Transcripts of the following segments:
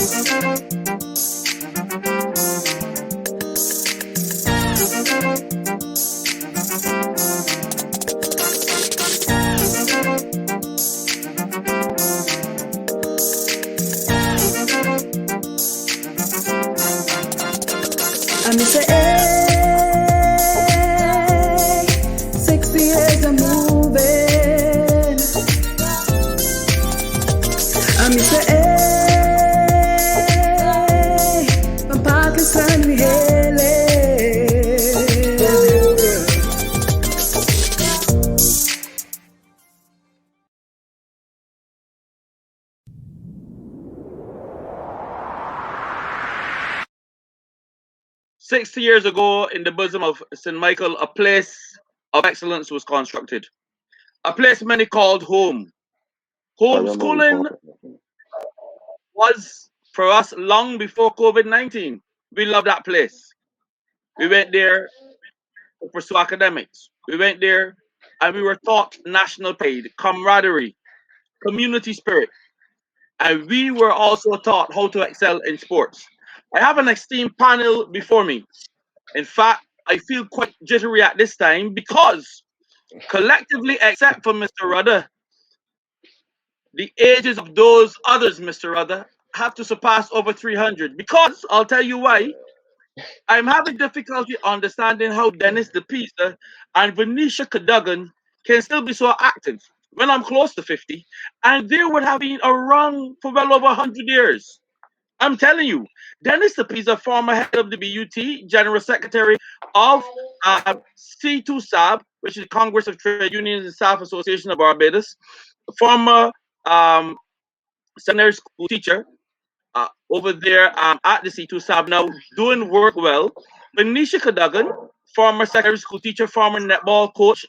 And me say, hey, 60 years of moving. And me say, hey, from Parkinson we hailing. 60 years ago, in the bosom of St. Michael, a place of excellence was constructed. A place many called home. Homeschooling was for us long before COVID-19. We love that place. We went there to pursue academics. We went there and we were taught national pride, camaraderie, community spirit. And we were also taught how to excel in sports. I have an esteemed panel before me. In fact, I feel quite jittery at this time because collectively, except for Mr. Rudder, the ages of those others, Mr. Rudder, have to surpass over 300. Because I'll tell you why. I'm having difficulty understanding how Dennis DePisa and Venetia Cadogan can still be so active when I'm close to 50, and they would have been around for well over 100 years. I'm telling you, Dennis DePisa, former head of the BUT, General Secretary of C2SAB, which is Congress of Trade Unions and Staff Association of Barbados, former seminary school teacher over there at the C2SAB, now doing work well. Venetia Cadogan, former secondary school teacher, former netball coach,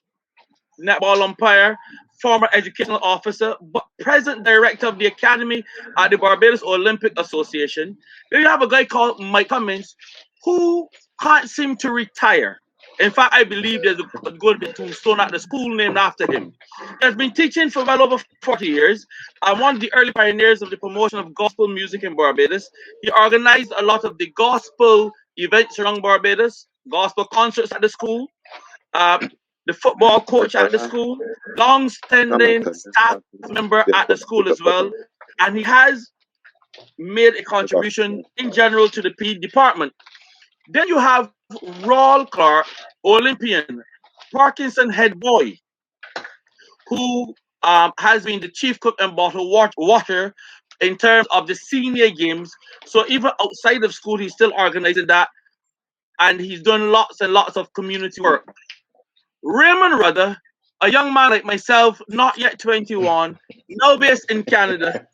netball umpire, former educational officer, but present director of the Academy at the Barbados Olympic Association. Then you have a guy called Mike Cummins who can't seem to retire. In fact, I believe there's going to be a tombstone at the school named after him. He has been teaching for well over 40 years and one of the early pioneers of the promotion of gospel music in Barbados. He organized a lot of the gospel events around Barbados, gospel concerts at the school, the football coach at the school, long-standing staff member at the school as well, and he has made a contribution in general to the P department. Then you have Raul Clark, Olympian, Parkinson head boy, who has been the chief cook and bottle water in terms of the senior games. So even outside of school, he's still organizing that, and he's done lots and lots of community work. Raymond Rudder, a young man like myself, not yet 21, now based in Canada,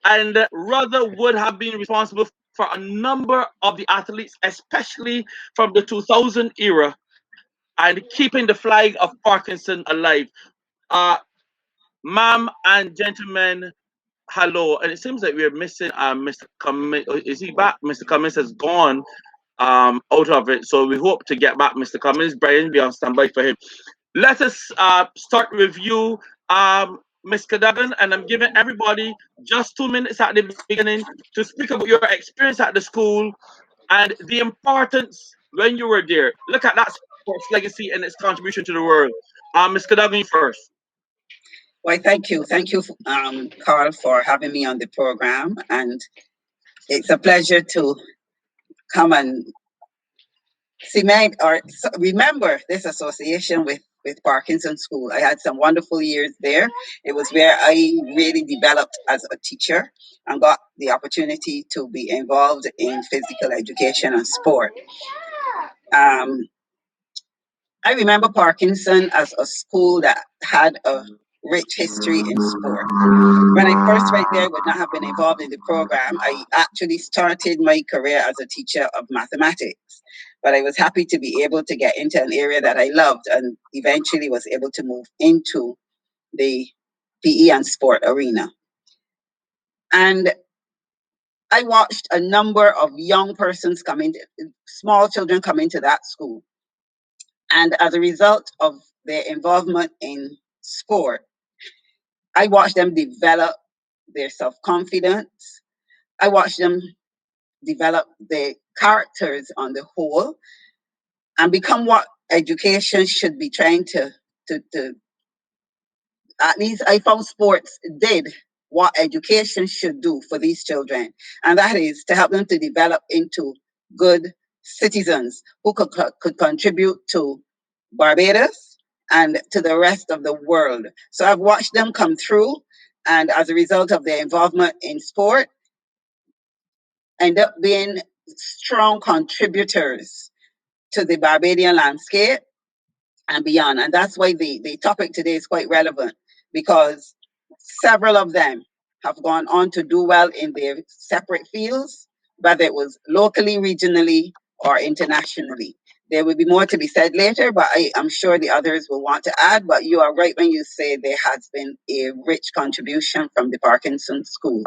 and Rudder would have been responsible for a number of the athletes, especially from the 2000 era, and keeping the flag of Parkinson alive. Ma'am and gentlemen, hello. And it seems like we're missing Mr. Cummins. Is he back? Mr. Cummins has gone out of it. So we hope to get back Mr. Cummins. Brian, be on standby for him. Let us start with you, Ms. Cadogan, and I'm giving everybody just 2 minutes at the beginning to speak about your experience at the school and the importance when you were there. Look at that sports legacy and its contribution to the world. Ms. Cadogan first. Well, thank you. Thank you, Carl, for having me on the program. And it's a pleasure to come and cement or remember this association with Parkinson School. I had some wonderful years there. It was where I really developed as a teacher and got the opportunity to be involved in physical education and sport. I remember Parkinson as a school that had a rich history in sport. When I first went there, I would not have been involved in the program. I actually started my career as a teacher of mathematics, but I was happy to be able to get into an area that I loved and eventually was able to move into the PE and sport arena. And I watched a number of young persons small children come into that school. And as a result of their involvement in sport, I watched them develop their self-confidence, I watched them develop the characters on the whole and become what education should be trying to at least I found sports did what education should do for these children, and that is to help them to develop into good citizens who could contribute to Barbados and to the rest of the world. So I've watched them come through, and as a result of their involvement in sport, end up being strong contributors to the Barbadian landscape and beyond. And that's why the topic today is quite relevant because several of them have gone on to do well in their separate fields, whether it was locally, regionally, or internationally. There will be more to be said later, but I'm sure the others will want to add. But you are right when you say there has been a rich contribution from the Parkinson School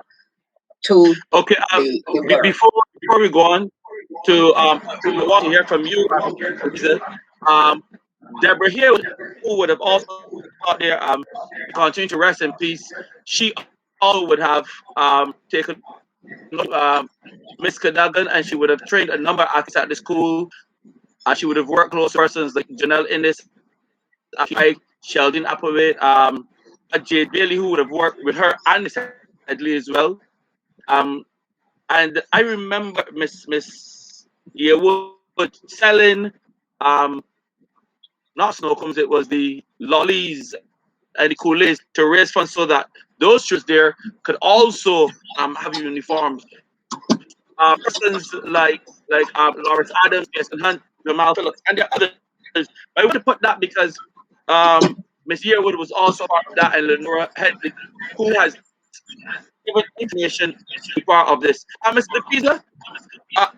to Okay. the world. Before we go on to I want to hear from you, Lisa. Um, Deborah here, who would have also thought there, continue to rest in peace. She also would have taken Miss Cadogan, and she would have trained a number of athletes at the school. She would have worked close to persons like Janelle Innes, Sheldon Applewhite, Jade Bailey, who would have worked with her and Miss Headley as well. Um, and I remember Miss Yearwood selling um, not snow cones, it was the lollies and the Kool-Aids to raise funds so that those children there could also have uniforms. Persons like Lawrence Adams, Jason Hunt, Jamal Phillips, and there are others. But I want to put that because Miss Yearwood was also part of that, and Lenora Headley, who has given information to be part of this. Mr. Pisa,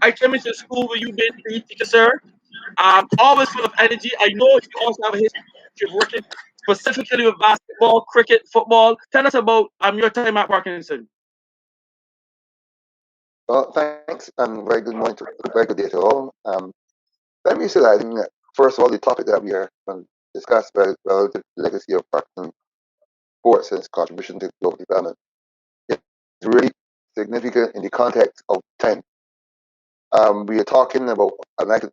I came into school with you being PE teacher, sir. Always full of energy. I know you also have a history of working specifically with basketball, cricket, football. Tell us about your time at Parkinson. Well, thanks, and very good morning to very good day to all. Let me say that I think that first of all, the topic that we are going to discuss about relative legacy of Parkinson sports and its contribution to global development is really significant in the context of time. We are talking about, I'd like to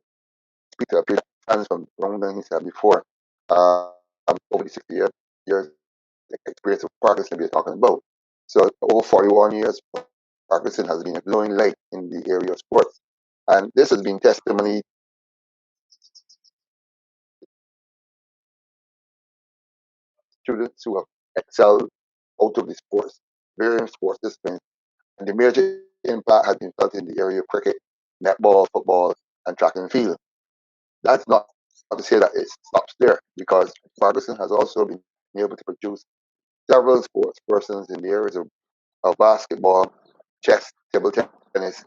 speak to a few fans from London, he said before, over the 60 years experience of Parkinson we are talking about. So over 41 years, Parkinson has been a glowing light in the area of sports. And this has been testimony students who have excelled out of the sports, various sports disciplines. And the major impact has been felt in the area of cricket, netball, football, and track and field. That's not to say that it stops there, because Ferguson has also been able to produce several sports persons in the areas of basketball, chess, table tennis,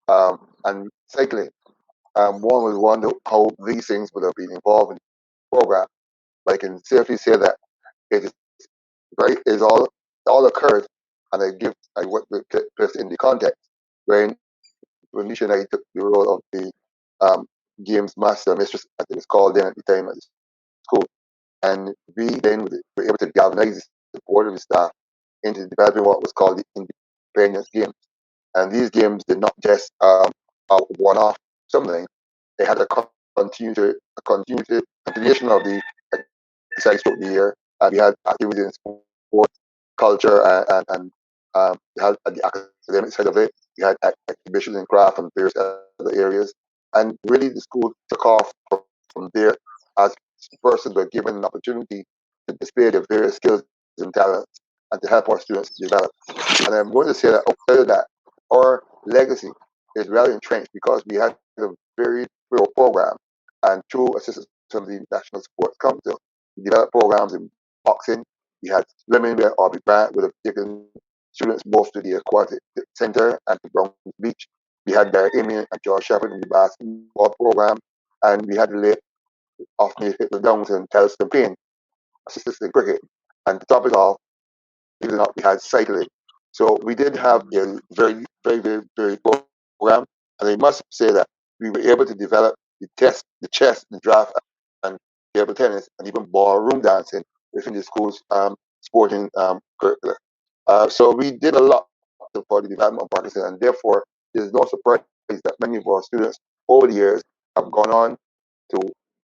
and cycling. One would wonder how these things would have been involved in the program, but I can safely say that it is very is all occurred, and I worked with this in the context when Nisha and I took the role of the um, games master mistress, as it was called then at the time at the school, and we then were able to galvanize the support of the staff into developing what was called the independence games. And these games did not just a one-off something; they had a continuation of the exercise throughout the year. We had activities in sports, culture, and we had the academic side of it. We had exhibitions in craft and various other areas. And really, the school took off from there as persons were given an opportunity to display their various skills and talents and to help our students develop. And I'm going to say that outside of that, our legacy is well entrenched because we had a very thorough program, and through assistance from the National Sports Council, we developed programs in boxing. We had swimming where Aubrey Grant would have taken students both to the aquatic center and to Brown Beach. We had Barry Amy and George Shepard in the basketball program, and we had the late off me Hitler Downs and Telston Payne, assistants in cricket. And to top it off, believe it or not, we had cycling. So we did have a very program, and I must say that we were able to develop the chess, the draft, and table tennis, and even ballroom dancing within the school's sporting curricula. So we did a lot for the development of Parkinson, and therefore there's no surprise that many of our students over the years have gone on to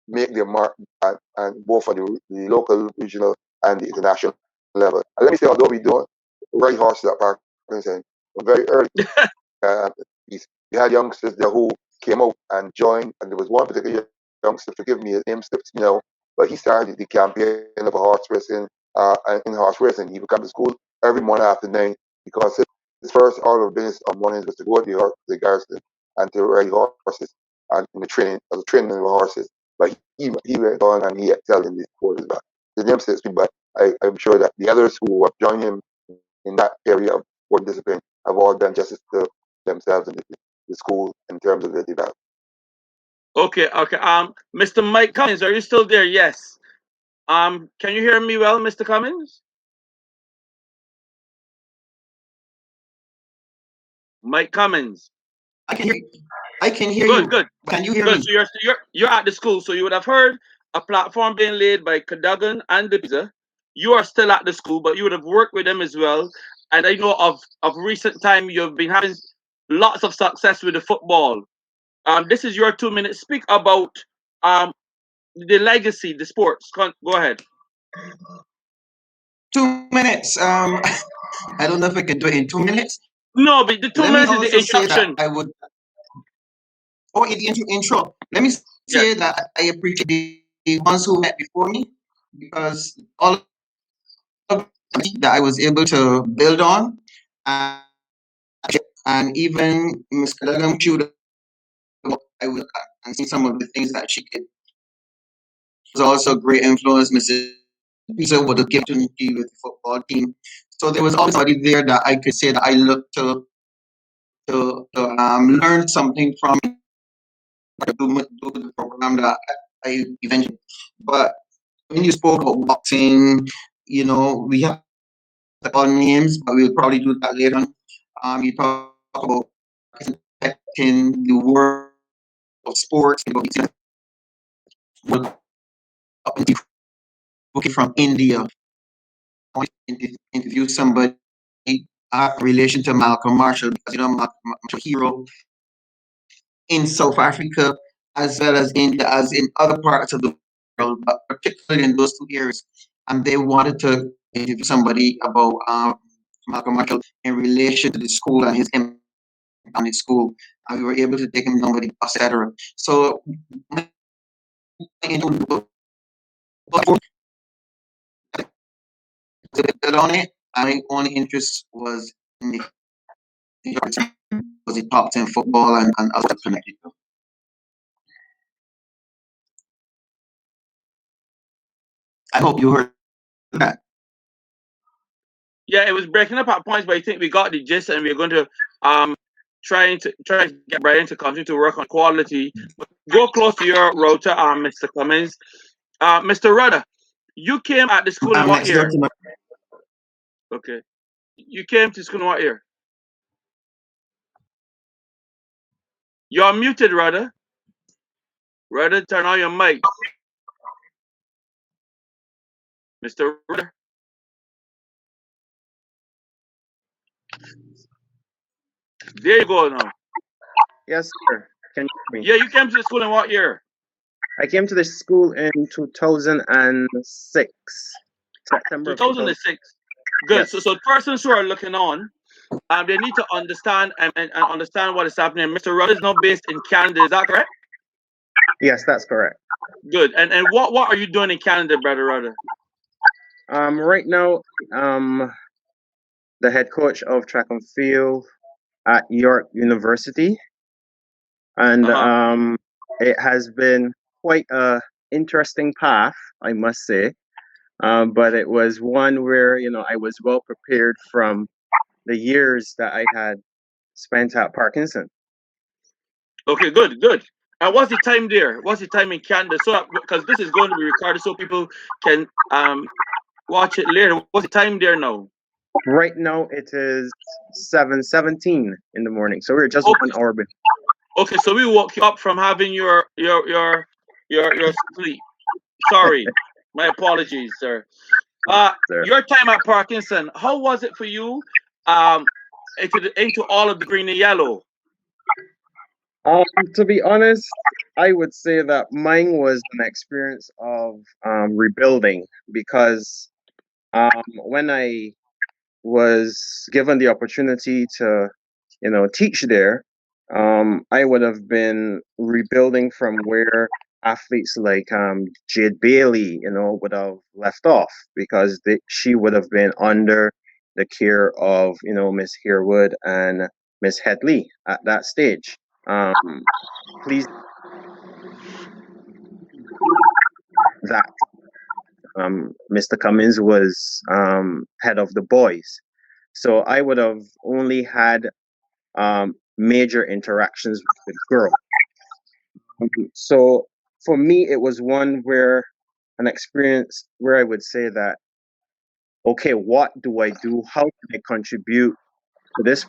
make their mark and both for the local, regional, and the international level. And let me say, although we don't ride horses at Parkinson, very early uh, we had youngsters there who came out and joined, and there was one particular youngster, forgive me, his name slips me now, but he started the campaign of a horse racing, in horse racing. He would come to school every morning after 9 because his first order of business on mornings was to go to the garrison and to ride horses and in the training, as a training of horses. But he went on and he excelled in this sport as well. His name slips me, but I'm sure that the others who have joined him in that area of sport discipline have all done justice to themselves and the school in terms of their development. Okay, okay. Mr. Mike Cummins, are you still there? Yes. Can you hear me well, Mr. Cummins? Mike Cummins. I can hear you. I can hear Good, you. good, Can you hear good. me? So you're at the school, so you would have heard a platform being laid by Cadogan and Dibiza. You are still at the school, but you would have worked with them as well. And I know of recent time you've been having lots of success with the football. This is your 2 minutes. Speak about um the legacy, the sports. Go ahead. 2 minutes. I don't know if I can do it in 2 minutes. No, but the two Let me minutes is the also say that introduction. I would. Oh, in the intro. Let me Yes. say that I appreciate the ones who met before me because all of that I was able to build on, and, and even Ms. Kadagam chewed I would and see some of the things that she did. Was also a great influence. Mrs. Pizza would have given opportunity with the football team. So there was always somebody there that I could say that I looked to learn something from do the program that I eventually. But when you spoke about boxing, we have all names, but we'll probably do that later on. You talk about in the world of sports, looking from India. I interview somebody relation to Malcolm Marshall because Malcolm Marshall hero in South Africa as well as India as in other parts of the world, but particularly in those two areas. And they wanted to interview somebody about Malcolm Marshall in relation to the school and his impact on the school. And we were able to take him down with the bus, etc. So on it, my only interest was in the top 10 football and other connected. I hope you heard that. Yeah, it was breaking up at points, but I think we got the gist, and we're going to try to get Brian to continue to work on quality. Go close to your router, Mr. Cummins. Mr. Rudder, you came at the school in I'm what next door year? to my Okay, you came to school in what year? You're muted, Rudder. Rudder, turn on your mic, Mr. Rudder. There you go now. Yes, sir. Can you hear me? Yeah, you came to the school in what year? I came to the school in 2006, September of 2006. Good. Yes, So persons who are looking on, they need to understand and understand what is happening. Mr. Rudd is now based in Canada. Is that correct? yes, that's correct. Good. And what are you doing in Canada, brother Rudder? Right now, the head coach of track and field at York University, and it has been quite a interesting path, I must say. But it was one where I was well prepared from the years that I had spent at Parkinson. Okay, good, good. And what's the time there? What's the time in Canada? So because this is going to be recorded, so people can watch it later. What's the time there now? Right now it is 7:17 in the morning, so we're just 1 hour behind. Okay, so we woke you up from having your sleep. Sorry, my apologies, sir. Sir. Your time at Parkinson, how was it for you? into all of the green and yellow? To be honest, I would say that mine was an experience of rebuilding because when I was given the opportunity to, teach there, I would have been rebuilding from where athletes like Jade Bailey, would have left off because she would have been under the care of, Miss Harewood and Miss Headley at that stage. Um, Please that Mr. Cummins was head of the boys. So I would have only had major interactions with girls. So for me, it was an experience where I would say that, okay, what do I do? How can I contribute to this?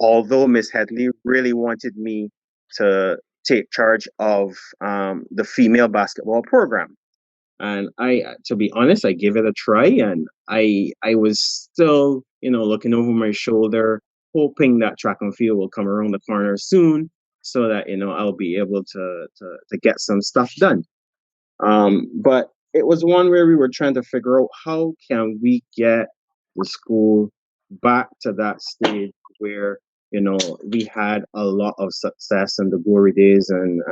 Although Miss Headley really wanted me to take charge of the female basketball program. And to be honest, I gave it a try, and I was still, looking over my shoulder, hoping that track and field will come around the corner soon, so that I'll be able to get some stuff done. But it was one where we were trying to figure out how can we get the school back to that stage where we had a lot of success in the glory days, and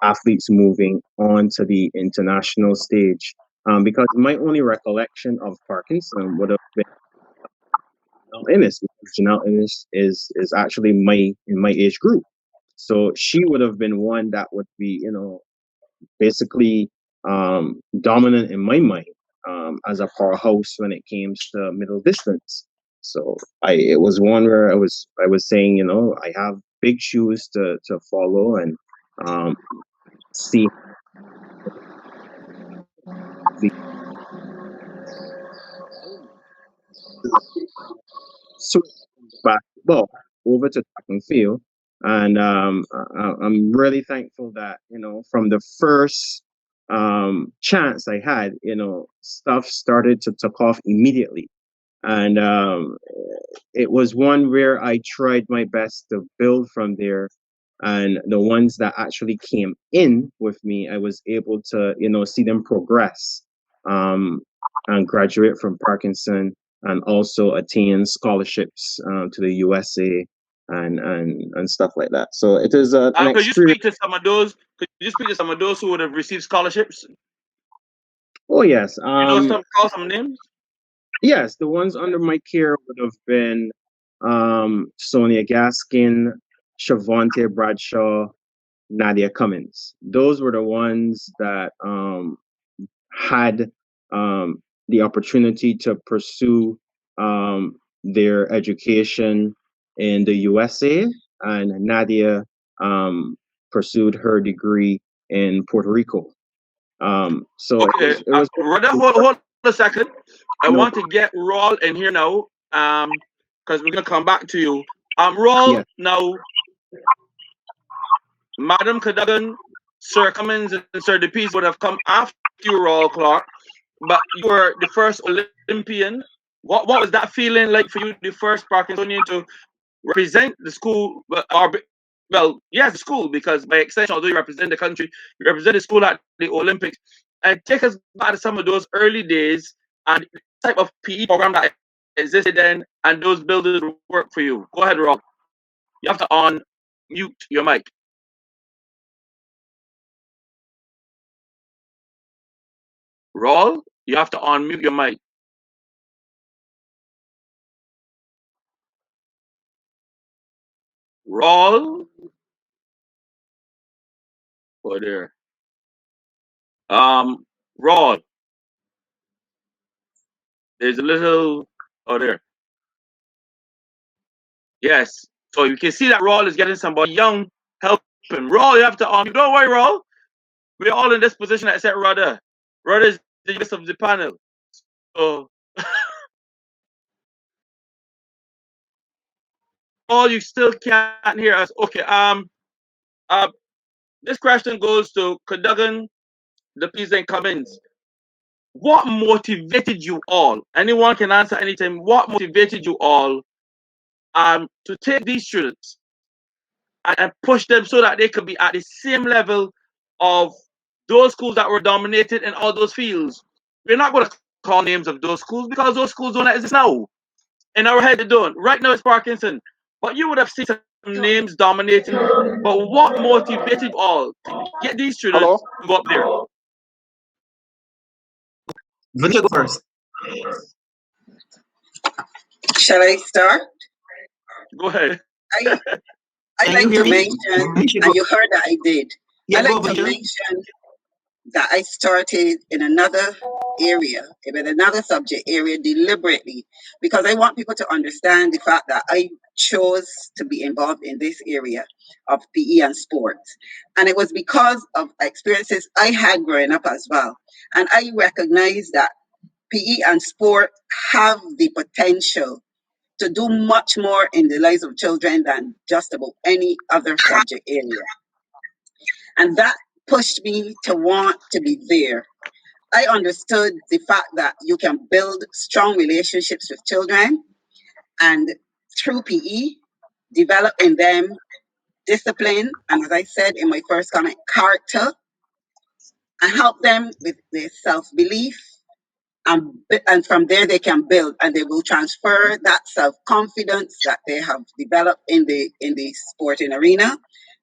athletes moving on to the international stage. Because my only recollection of Parkinson would have been Janelle Innes, because Janelle Innes is actually in my age group. So she would have been one that would be, basically dominant in my mind as a powerhouse when it came to middle distance. So it was one where I was saying, I have big shoes to follow, and see the switch from basketball over to track and field. And I'm really thankful that, from the first chance I had, stuff started to take off immediately. And it was one where I tried my best to build from there. And the ones that actually came in with me, I was able to, see them progress and graduate from Parkinson, and also attain scholarships to the USA and stuff like that. So it is an Could you experience. speak to some of those? Could you speak to some of those who would have received scholarships? Oh yes. Call some names. Yes, the ones under my care would have been Sonia Gaskin, Shavonte Bradshaw, Nadia Cummins. Those were the ones that had the opportunity to pursue their education in the USA, and Nadia pursued her degree in Puerto Rico. So okay, it was hold a second. I want to get Rawl in here now, because we're gonna come back to you. Rawl, yes. now, Madam Cadogan, Sir Cummins, and Sir DePease would have come after you, Rawl Clark, but you were the first Olympian. What was that feeling like for you, the first Parkinsonian to represent the school, yes, the school, because by extension, although you represent the country, you represent the school at the Olympics. And take us back to some of those early days and the type of PE program that existed then, and those buildings work for you. Go ahead, Rob. You have to unmute your mic. Rawl, you have to unmute your mic. Rawl. Oh, there. Rawl. There's a little. Oh, there. Yes. So you can see that Rawl is getting somebody young helping. Rawl, you have to unmute. Don't worry, Rawl. We're all in this position except Rudder. Rudder is the youngest of the panel. So, Rawl, you still can't hear us. Okay. This question goes to Cadogan, DePease, and Cummins. What motivated you all? Anyone can answer anything. What motivated you all to take these students and push them so that they could be at the same level of those schools that were dominated in all those fields. We're not going to call names of those schools because those schools don't exist now. In our head, they don't. Right now, it's Parkinson. But you would have seen some names dominating. But what motivated you all to get these students Hello? to go up there? Venetia, go first. Shall I start? Go ahead. I I Can you like hear to me? mention, Venetia, and go. you heard that I did. I Yeah, go, like to Venetia. mention that I started in another area, with another subject area deliberately, because I want people to understand the fact that I chose to be involved in this area of PE and sports. And it was because of experiences I had growing up as well. And I recognize that PE and sport have the potential to do much more in the lives of children than just about any other subject area. And that pushed me to want to be there. I understood the fact that you can build strong relationships with children and through PE, develop in them discipline, and as I said in my first comment, character, and help them with their self belief, and from there they can build and they will transfer that self-confidence that they have developed in the sporting arena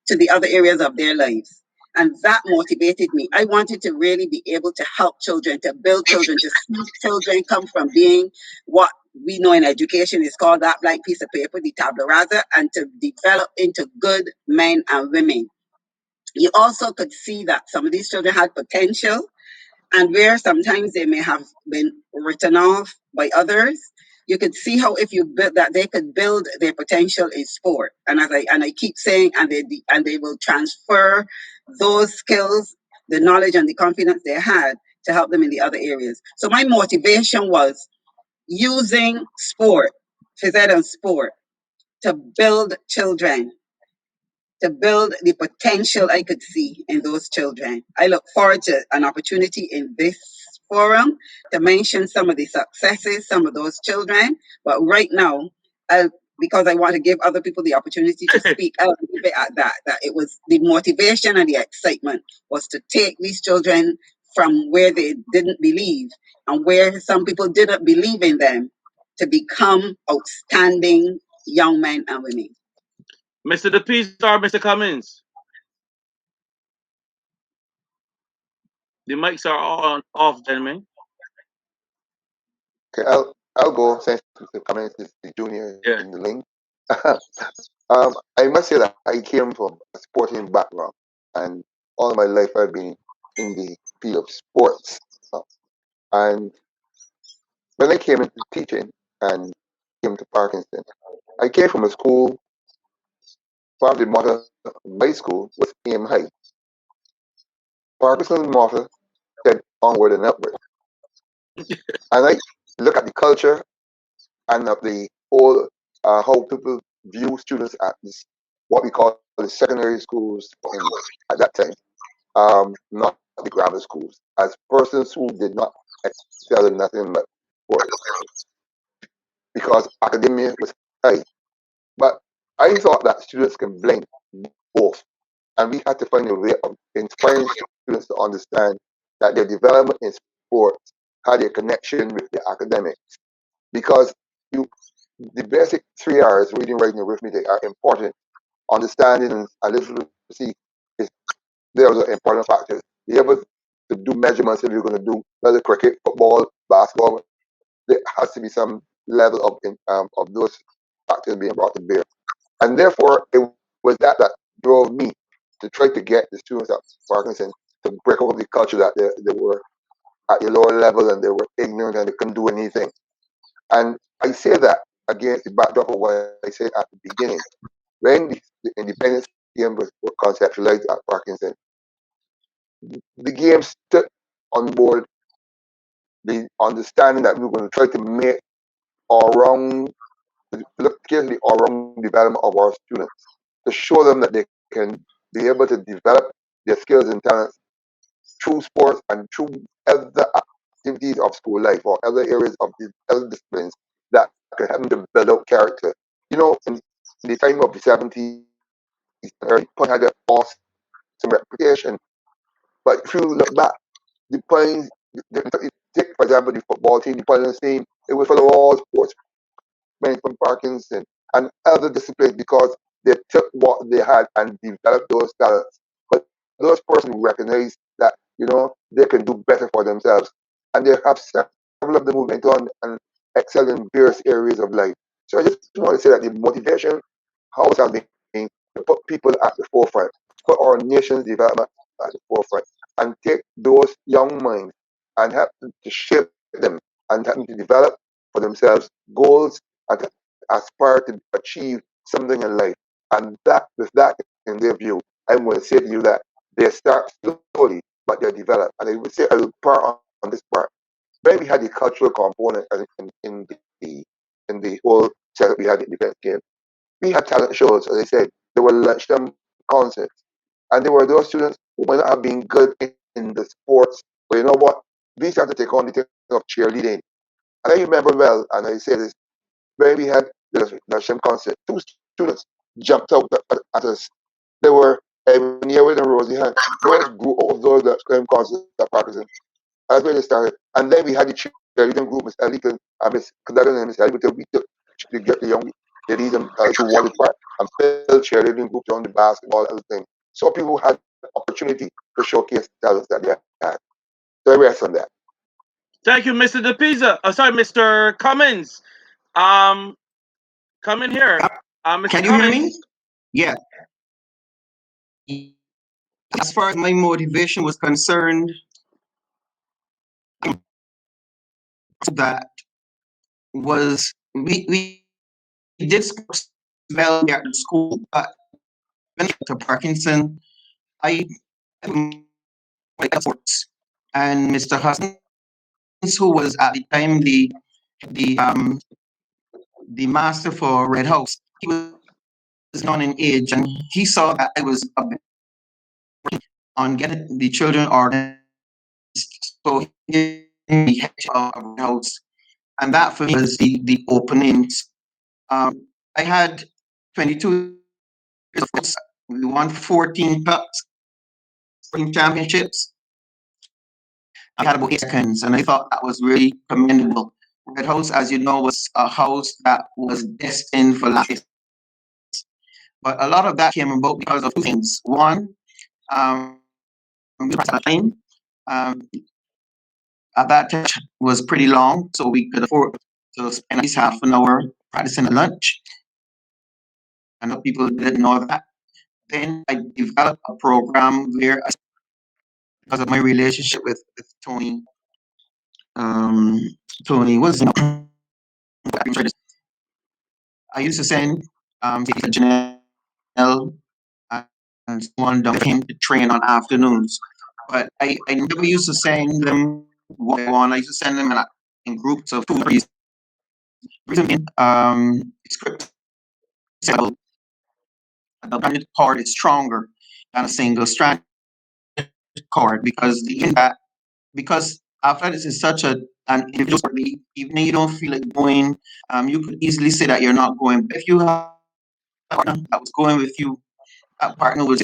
to the other areas of their lives. And that motivated me. I wanted to really be able to help children, to build children, to see children come from being what we know in education is called that blank piece of paper, the tabula rasa, and to develop into good men and women. You also could see that some of these children had potential, and where sometimes they may have been written off by others, you could see how if you build that they could build their potential in sport. And I keep saying, and they will transfer those skills, the knowledge and the confidence they had to help them in the other areas. So my motivation was using sport, phys ed and sport, to build children, to build the potential I could see in those children. I look forward to an opportunity in this forum to mention some of the successes, some of those children. But right now, because I want to give other people the opportunity to speak, I'll leave it at that. That it was the motivation and the excitement was to take these children from where they didn't believe and where some people didn't believe in them to become outstanding young men and women. Mr. DePease or Mr. Cummins? The mics are on off, gentlemen. Okay, I'll go since Mr. Cummings is the junior Yeah. in the link. I must say that I came from a sporting background, and all my life I've been in the field of sports. Uh, And when I came into teaching and came to Parkinson, I came from a school, probably the motto of my school was aim high. Parkinson's motto said onward and upward. And I look at the culture and of the whole how people view students at this what we call the secondary schools at that time, not the grammar schools, as persons who did not excel in nothing but sports because academia was high. But I thought that students can blend both, and we had to find a way of inspiring students to understand that their development in sports had a connection with their academics because you the basic 3 R's, reading, writing, and arithmetic, are important. Understanding and literacy is there are important factors. Be able to do measurements if you're going to do whether cricket, football, basketball. There has to be some level of those factors being brought to bear, and therefore it was that drove me to try to get the students at Parkinson to break over the culture that they were at the lower level and they were ignorant and they couldn't do anything. And I say that against the backdrop of what I said at the beginning. When the independence game was conceptualized at Parkinson, the game stood on board the understanding that we were going to try to make all round, look carefully all round development of our students to show them that they can be able to develop their skills and talents through sports and through other activities of school life or other areas of the other disciplines that can help them to build out character. in the time of the 70s and early, Point had an awesome reputation. But if you look back, the Pines, take, for example, the football team, the Pines team, it was full of all sportsmen from Parkinson and other disciplines because they took what they had and developed those talents. But those persons recognize that, they can do better for themselves. And they have several of them who went on and excel in various areas of life. So I just want to say that the motivation always has been to put people at the forefront, put our nation's development at the forefront, and take those young minds and help them to shape them and help them to develop for themselves goals and to aspire to achieve something in life. And that, with that in their view, I'm going to say to you that they start slowly, but they develop. And I would say a little part on this part. When we had the cultural component in the whole setup we had in the defense game, we had talent shows, as I said. There were lunchtime concerts. And there were those students who might not have been good in the sports, but you know what? We started to take on the thing of cheerleading. And I remember well, and I say this, when we had the lunchtime concert, two students jumped out at us. They were Neil and Rosie Hunt. They were just grew out of those lunchtime concerts at Parkinson. That's where they started. And then we had the cheerleading group, Miss Ellington, Miss Cadogan and Miss Ellington. We took to get the young ladies to Wally Park and build cheerleading groups on the basketball and everything. So people had opportunity to showcase talents that they had. So I rest on that. Thank you, Mr. DePisa. Sorry, Mr. Cummins. Um, come in here. Mr. Can you hear me? Cummins. Yeah. As far as my motivation was concerned, that was we did sports well here at school, but when I got to Parkinson, I like sports. And Mr. Husband, who was at the time the the master for Red House, he was known in age, and he saw that I was on getting the children organized. So he gave me head of Red House, and that for me was the openings. I had 22 years of course. We won 14 cups, 14 championships. I had about 8 seconds, and I thought that was really commendable. Red House, as you know, was a house that was destined for life. But a lot of that came about because of two things. One, time, um, at that time was pretty long, so we could afford to spend at least half an hour practicing at lunch. I know people didn't know that. Then I developed a program where, because of my relationship with Tony, Tony was, I used to send Janelle and someone down with him to train on afternoons. But I never used to send them one by one. I used to send them in groups of 2 or 3. Reason being, script a double cord is stronger than a single strand cord because because athletics is such an individual sport. Even if you don't feel like going, you could easily say that you're not going. But if you have a partner that was going with you, that partner was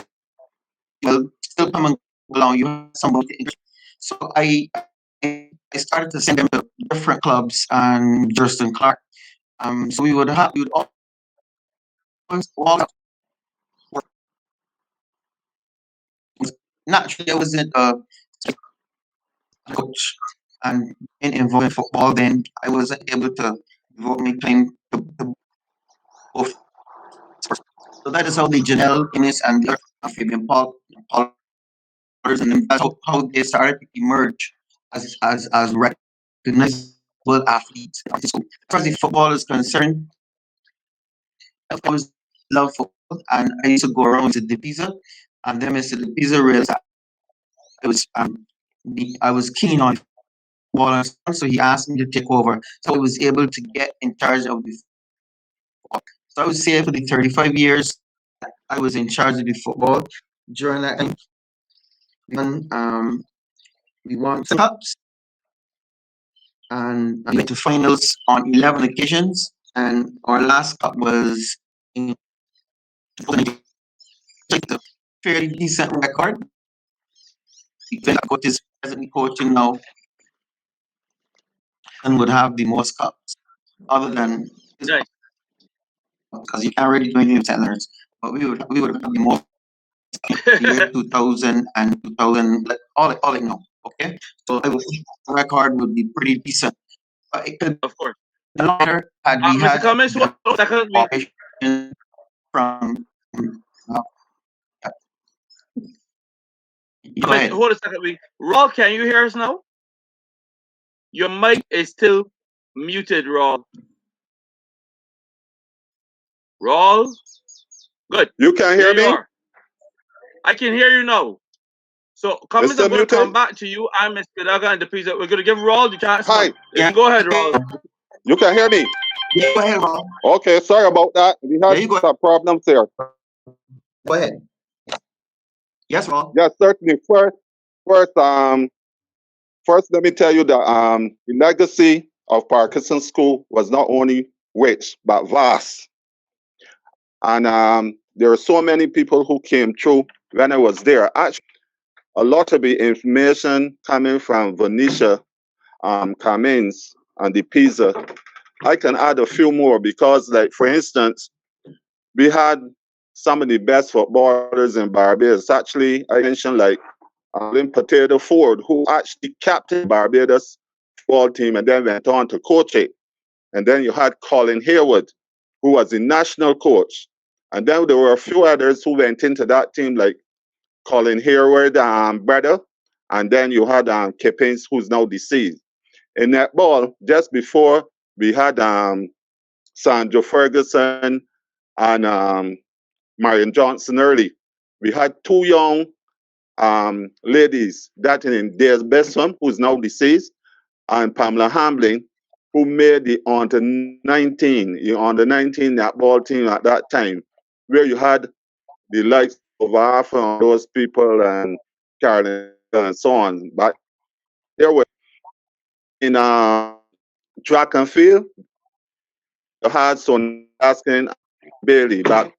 still come and go along. You have somebody to interest. So I started to send them to different clubs and Justin Clark. So we would always work. Naturally, I wasn't a coach and being involved in football. Then I wasn't able to devote me playing to both sports. So that is how the Janelle Innes and the other Fabian Paul and that's how they started to emerge as recognizable athletes. So as far as the football is concerned, I've always loved football, and I used to go around with the pizza, and then Mr. The pizza realized that I was keen on football, and so he asked me to take over. So I was able to get in charge of the football. So I would say for the 35 years I was in charge of the football. During that time, we won cups and we went to finals on 11 occasions. and our last cup was in 2020. It's a fairly decent record. The coach is presently coaching now and would have the most cups other than his Nice. because you can't really do anything with centers. But we would have the most the year 2000 and 2000, like all it now. Okay, so I would think the record would be pretty decent. But it could Of course. be a lot better had we Mr. had Cummins, hold on a second. cooperation from. Uh, Go ahead. Hold a second. Raul, can you hear us now? Your mic is still muted, Raul. Raul? Good. You can There hear you me? are. I can hear you now. So, Cummins, Mr. I'm going to come Muted? back to you. I'm Mr. Daga and the piece. We're going to give Raul the chance Hi. now. You can go ahead, Raul. You can hear me? Yeah, go ahead, Rob. Okay, sorry about that. We Yeah, had you go. some problems there. Go ahead. Yes, Rob. Yes, certainly. First, let me tell you that the legacy of Parkinson School was not only rich but vast, and there are so many people who came through when I was there. Actually, a lot of the information coming from Venetia, Cummins, and the Pisa. I can add a few more because, like for instance, we had some of the best footballers in Barbados. Actually, I mentioned like Lynn Potato Ford, who actually captained Barbados football team and then went on to coach it. And then you had Colin Haywood, who was the national coach. And then there were a few others who went into that team, like Colin Haywood, brother. And then you had Kippins, who's now deceased. In netball, just before we had Sandra Ferguson and Marion Johnson early. We had two young ladies, that in Des Besson, who's now deceased, and Pamela Hamlin, who made the under 19 netball team at that time, where you had the likes of Arthur and those people and Carolyn and so on. But there were in track and field, you had Sonia Baskin, Bailey, but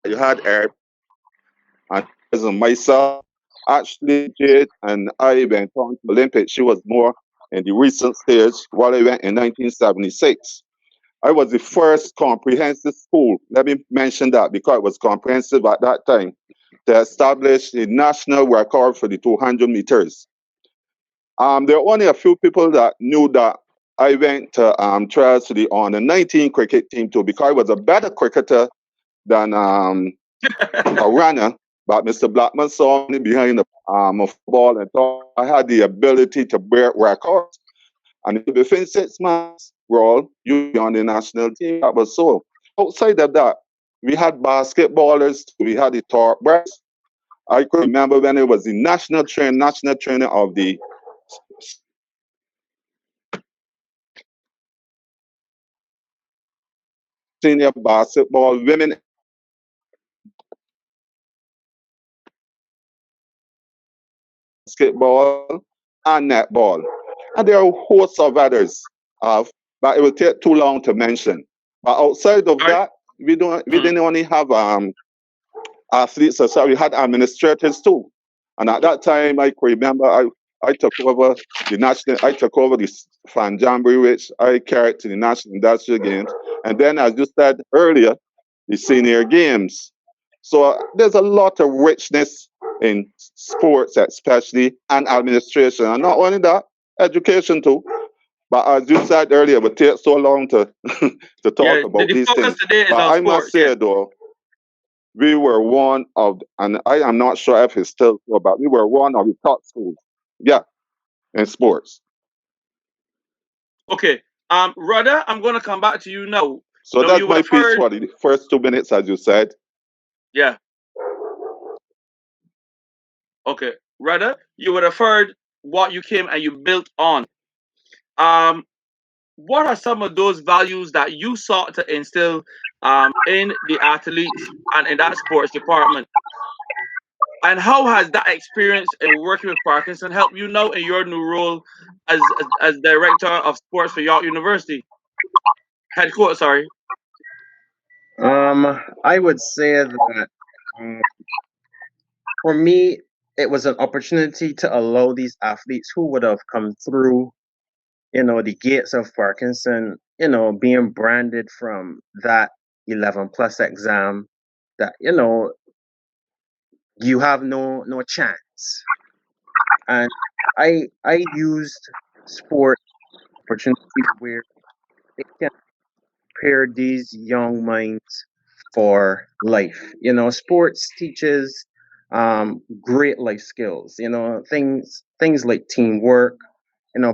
you had Eric and myself. Actually, Jade and I went on to Olympics. She was more in the recent stage while I went in 1976. I was the first comprehensive school, let me mention that because it was comprehensive at that time, to establish a national record for the 200 meters. There are only a few people that knew that I went to trials to the under 19 cricket team too because I was a better cricketer than a runner. But Mr. Blackman saw me behind the football and thought I had the ability to break records. And within 6 months, Raul, you be on the national team. That was so. Outside of that, we had basketballers, we had the top brass. I could remember when it was the national trainer of the senior basketball women basketball and netball. And there are hosts of others, but it will take too long to mention. But outside of that, we didn't only have athletes, so sorry, we had administrators too. And at that time, I could remember I took over I took over the fan jamboree, which I carried to the national industrial games. And then, as you said earlier, the senior games. So there's a lot of richness in sports, especially, and administration. And not only that, education too. But as you said earlier, it would take so long to to talk about the these focus things. today is But on I must sports. say though, we were one of, and I am not sure if it's still so, but we were one of the top schools. Yeah, in sports. Okay. Rudder, I'm going to come back to you now. So Now, that's you would my have piece heard, for the first 2 minutes, as you said. yeah. Okay. Rudder, you would have heard what you came and you built on. Um, what are some of those values that you sought to instill in the athletes and in that sports department? And how has that experience in working with Parkinson helped you now in your new role as director of sports for York University? Headquarters, sorry. I would say that um, for me, it was an opportunity to allow these athletes who would have come through, the gates of Parkinson, being branded from that 11 plus exam that, you have no chance. And I used sport opportunities where it can prepare these young minds for life. Sports teaches great life skills. Things like teamwork,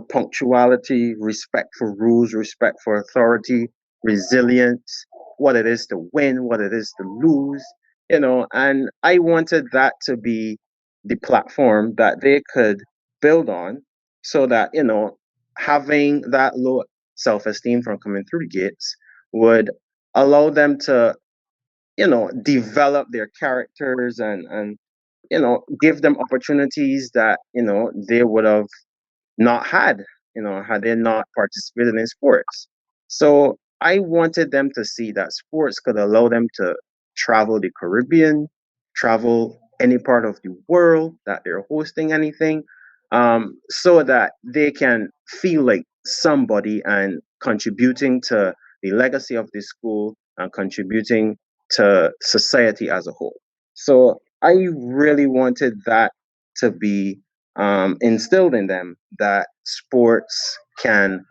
punctuality, respect for rules, respect for authority, resilience, what it is to win, what it is to lose. And I wanted that to be the platform that they could build on, so that having that low self-esteem from coming through the gates would allow them to develop their characters, and give them opportunities that they would have not had, had they not participated in sports. So I wanted them to see that sports could allow them to travel the Caribbean, travel any part of the world that they're hosting anything, so that they can feel like somebody and contributing to the legacy of the school and contributing to society as a whole. So I really wanted that to be instilled in them, that sports can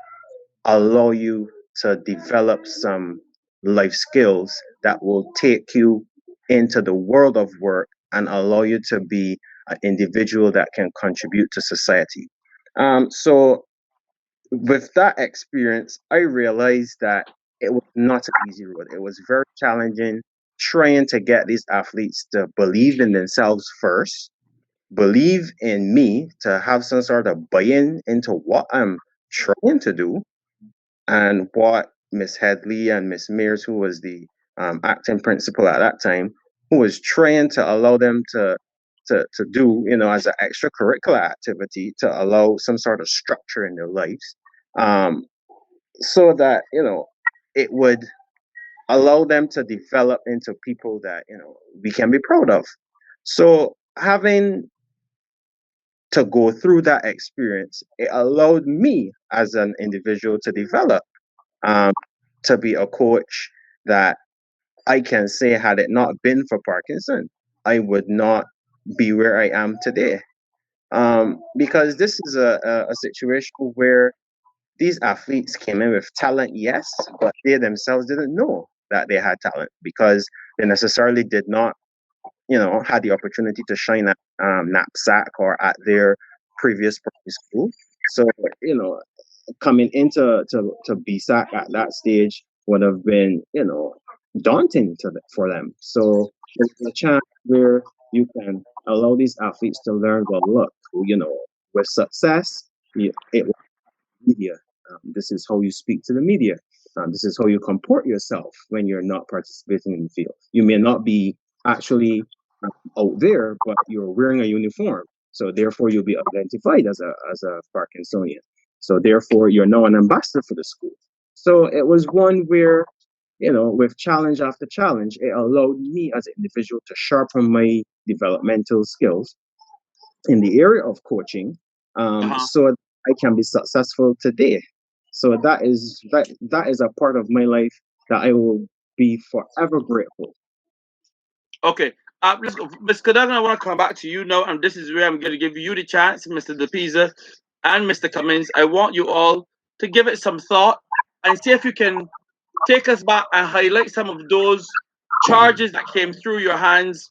allow you to develop some life skills that will take you into the world of work and allow you to be an individual that can contribute to society. So, with that experience, I realized that it was not an easy road. It was very challenging trying to get these athletes to believe in themselves first, believe in me, to have some sort of buy-in into what I'm trying to do, and what Miss Headley and Miss Mears, who was the acting principal at that time, who was trying to allow them to do, as an extracurricular activity, to allow some sort of structure in their lives, um, so that it would allow them to develop into people that we can be proud of. So having to go through that experience, it allowed me as an individual to develop, um, to be a coach that I can say, had it not been for Parkinson, I would not be where I am today. Because this is a situation where these athletes came in with talent, yes, but they themselves didn't know that they had talent, because they necessarily did not had the opportunity to shine at knapsack or at their previous primary school. So, coming into to BSAC at that stage would have been, daunting for them. So it's a chance where you can allow these athletes to learn, well, look, with success, it media. This is how you speak to the media. This is how you comport yourself when you're not participating in the field. You may not be actually out there, but you're wearing a uniform. So therefore, you'll be identified as a Parkinsonian. So therefore, you're now an ambassador for the school. So it was one where, with challenge after challenge, it allowed me as an individual to sharpen my developmental skills in the area of coaching, Uh-huh. so I can be successful today. So that is a part of my life that I will be forever grateful. Okay. Let's go. Ms. Cadogan, I want to come back to you now, and this is where I'm going to give you the chance, Mr. DePisa and Mr. Cummins. I want you all to give it some thought and see if you can take us back and highlight some of those charges that came through your hands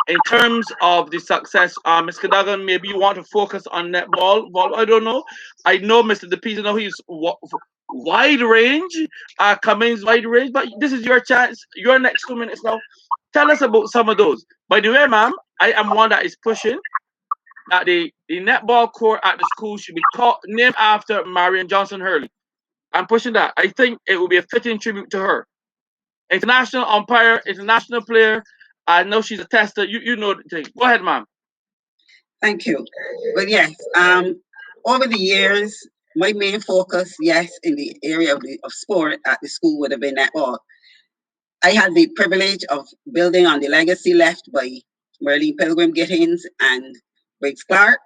in terms of the success. Ms. Cadogan, maybe you want to focus on netball. Well, I don't know. I know Mr. DePisa, know he's wide range, Cummins wide range, but this is your chance. Your next 2 minutes now. Tell us about some of those. By the way, ma'am, I am one that is pushing that the netball court at the school should be named after Marion Johnson Hurley. I'm pushing that. I think it will be a fitting tribute to her. International umpire, international player. I know she's a tester. You know the thing. Go ahead, ma'am. Thank you. But yes, over the years, my main focus, yes, in the area of sport at the school would have been netball. I had the privilege of building on the legacy left by Merlene Pilgrim Gittins and Briggs Clark,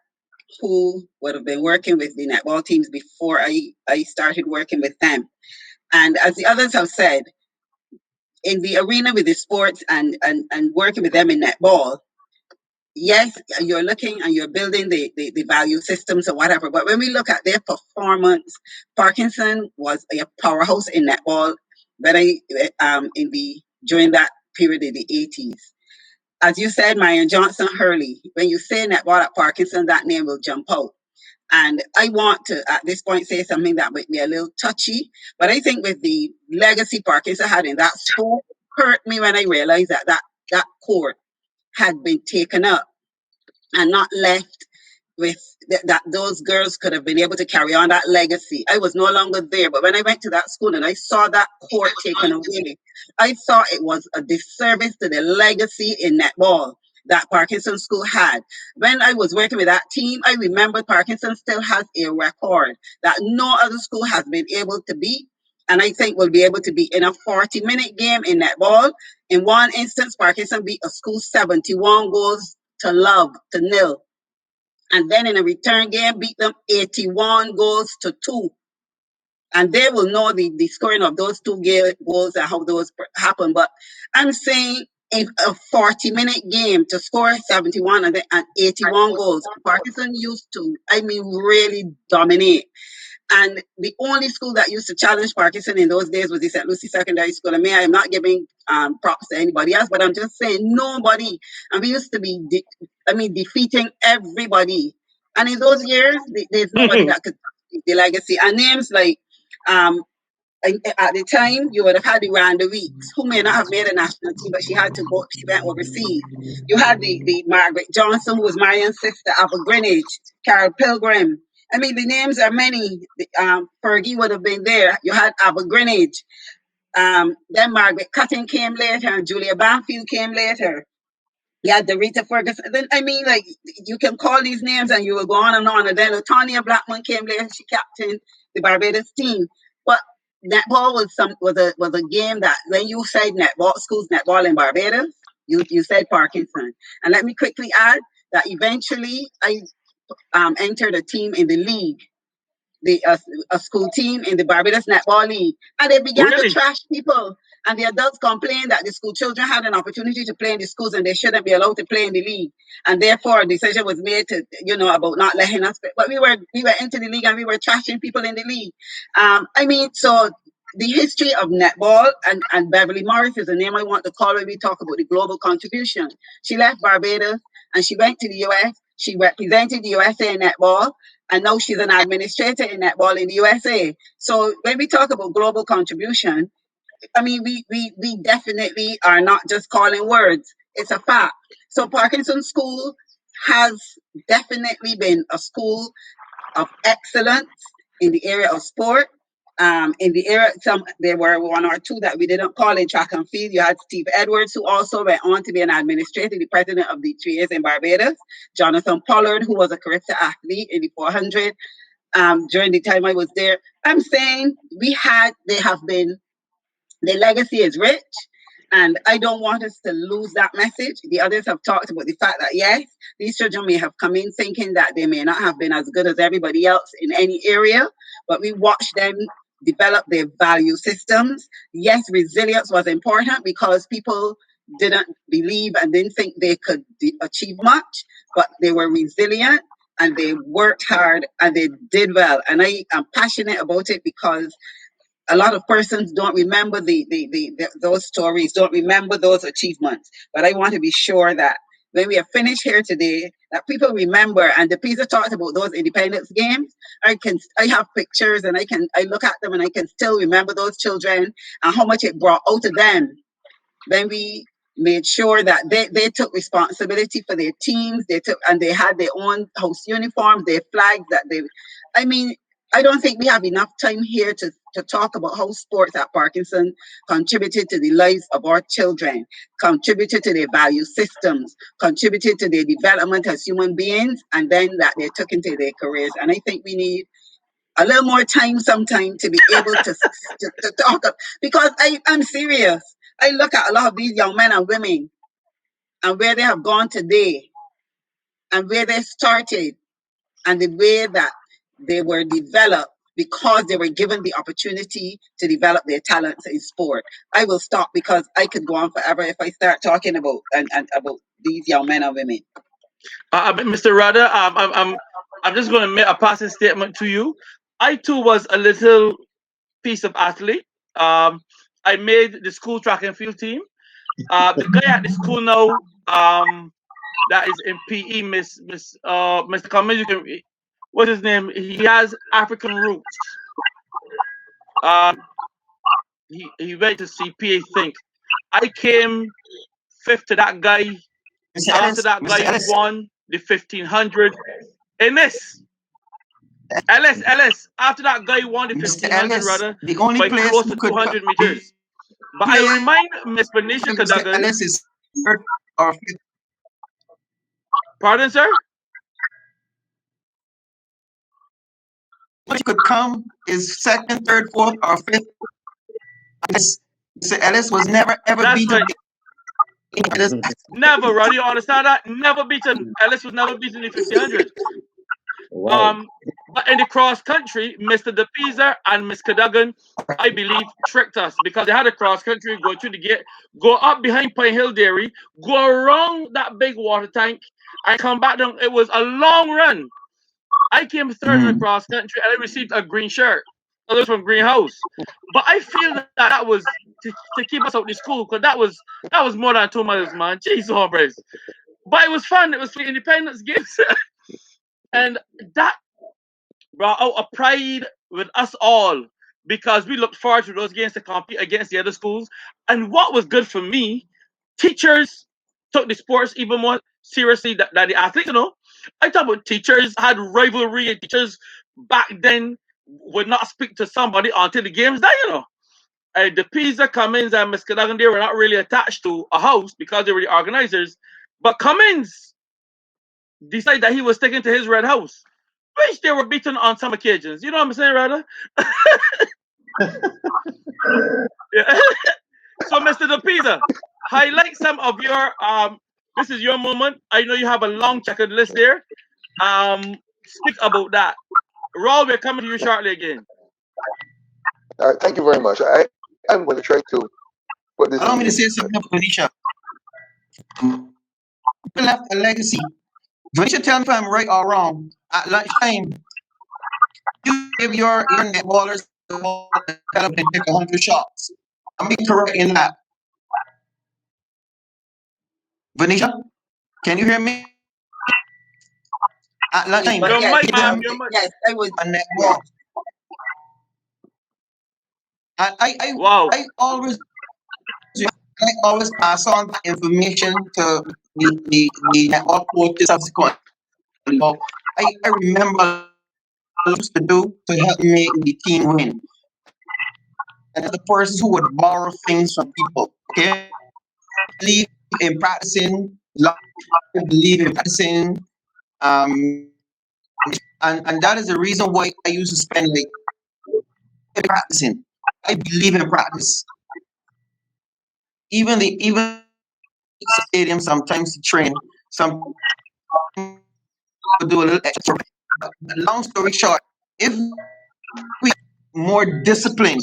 who would have been working with the netball teams before I started working with them. And as the others have said, in the arena with the sports and working with them in netball, yes, you're looking and you're building the value systems or whatever. But when we look at their performance, Parkinson was a powerhouse in netball, but in the during that period in the 80s. As you said, Marion Johnson Hurley, when you say netball at Parkinson, that name will jump out. And I want to, at this point, say something that might be a little touchy, but I think with the legacy Parkinson had in that sport, hurt me when I realized that court had been taken up and not left with that those girls could have been able to carry on that legacy. I was no longer there, but when I went to that school and I saw that court taken away, I thought it was a disservice to the legacy in netball that Parkinson School had. When I was working with that team, I remember Parkinson still has a record that no other school has been able to beat. And I think we'll be able to be in a 40-minute game in netball. In one instance, Parkinson beat a school 71 goals to nil. And then in a return game, beat them 81 goals to 2. And they will know the scoring of those two goals and how those happen. But I'm saying in a 40-minute game to score 71 and 81 goals, Parkinson used to, really dominate. And the only school that used to challenge Parkinson in those days was the St. Lucie Secondary School. I am not giving props to anybody else, but I'm just saying nobody. And we used to be, defeating everybody. And in those years, there's nobody that could the legacy. And names like, at the time, you would have had the Randa Weeks, who may not have made a national team, but she had to go, she went overseas. You had the Margaret Johnson, who was Marion's sister, Abba Greenwich, Carol Pilgrim. The names are many. Fergie would have been there. You had Abba Greenwich. Then Margaret Cutting came later, and Julia Banfield came later. Yeah, the Rita Ferguson. Then you can call these names and you will go on and on. And then Latonia Blackman came later. She captained the Barbados team. But netball was a game that when you said netball schools netball in Barbados, you said Parkinson. And let me quickly add that eventually I entered a team in the league, a school team in the Barbados Netball League, and they began to trash people. And the adults complained that the school children had an opportunity to play in the schools and they shouldn't be allowed to play in the league. And therefore, a decision was made to, about not letting us play. But we were into the league and we were trashing people in the league. So the history of netball, and Beverly Morris is a name I want to call when we talk about the global contribution. She left Barbados and she went to the US. She represented the USA in netball. And now she's an administrator in netball in the USA. So when we talk about global contribution, we definitely are not just calling words. It's a fact. So Parkinson School has definitely been a school of excellence in the area of sport. In the area, there were one or two that we didn't call in track and field. You had Steve Edwards, who also went on to be an administrator, the president of the 3As in Barbados. Jonathan Pollard, who was a calypso athlete in the 400 during the time I was there. I'm saying the legacy is rich. And I don't want us to lose that message. The others have talked about the fact that, yes, these children may have come in thinking that they may not have been as good as everybody else in any area, but we watched them develop their value systems. Yes, resilience was important because people didn't believe and didn't think they could achieve much, but they were resilient and they worked hard and they did well. And I am passionate about it because a lot of persons don't remember those stories, don't remember those achievements. But I want to be sure that when we are finished here today, that people remember. And the Peter talked about those independence games. I have pictures and I look at them and I can still remember those children and how much it brought out of them when we made sure that they took responsibility for their teams. They had their own house uniforms, their flags I don't think we have enough time here to talk about how sports at Parkinson contributed to the lives of our children, contributed to their value systems, contributed to their development as human beings, and then that they took into their careers. And I think we need a little more time sometime to be able to talk because I'm serious. I look at a lot of these young men and women and where they have gone today and where they started and the way that they were developed because they were given the opportunity to develop their talents in sport. I will stop because I could go on forever if I start talking about and about these young men and women. Mr. Rada, I'm just going to make a passing statement to you. I too was a little piece of athlete. I made the school track and field team. The guy at the school now, that is in PE, Mr. Cummins, you can, what's his name? He has African roots. He went to CPA, think. I came fifth to that guy. Mr. After Ellis, that Mr. guy Ellis, won the 1500. In this, Ellis. After that guy won the Mr. 1500, Ellis, rather, the only by place close who to could 200 the meters. But I place remind Miss Benicia Mr. Cadogan, Ellis is third or fifth. pardon, sir? What you could come is second, third, fourth, or fifth. Mr. Ellis was never ever That's beaten. right. Never, Roddy. You understand that? Never beaten. Ellis was never beaten in the 1500. Wow. But in the cross country, Mr. DePisa and Miss Cadogan, I believe, tricked us because they had a cross country go through the gate, go up behind Pine Hill Dairy, go around that big water tank, and come back down. It was a long run. I came third in the cross country and I received a green shirt. That was from Greenhouse. But I feel that was to keep us out of school because that was more than 2 miles, man. Jeez, hombres. But it was fun. It was for Independence Games. And that brought out a pride with us all because we looked forward to those games to compete against the other schools. And what was good for me, teachers took the sports even more seriously than the athletes. I talk about teachers had rivalry, and teachers back then would not speak to somebody until the game's done. The Pisa, Cummins, and Miss Cadogan, they were not really attached to a house because they were the organizers. But Cummins decided that he was sticking to his red house, which they were beaten on some occasions. You know what I'm saying, rather? Yeah. So, Mr. DePisa, highlight some of your this is your moment. I know you have a long checkered list there. Speak about that. Raul, we're coming to you shortly again. Thank you very much. I'm going to try to put this Allow me to in. say something, Venetia. People left a legacy. Venetia, tell me if I'm right or wrong. At lunchtime, you give your netballers the ball and tell them to take 100 shots. I'm incorrect in that. Venetia, can you hear me? At lunchtime, But Your yes, mic, ma'am. Your mic. yes, I would. a Yes, netball. And Wow. I always pass on that information to the netball coaches subsequently. I remember what I used to do to help make the team win. And the person who would borrow things from people. Okay, believe in practicing. Believe in practicing. Um, and that is the reason why I used to spend like practicing. I believe in practice. Even stadium sometimes to train. Some do a little extra. But long story short, if we more disciplined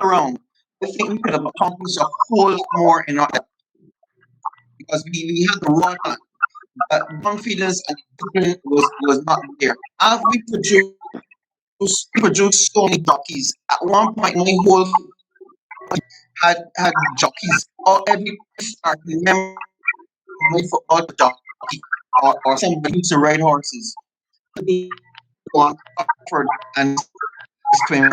around, I think we could have accomplished a whole lot more in our life because we had the raw talent, but confidence and discipline was not there. As we produced so many jockeys. At one point, my whole had jockeys. Or every start, remember my football jockey or somebody used to ride horses. On Oxford and Spring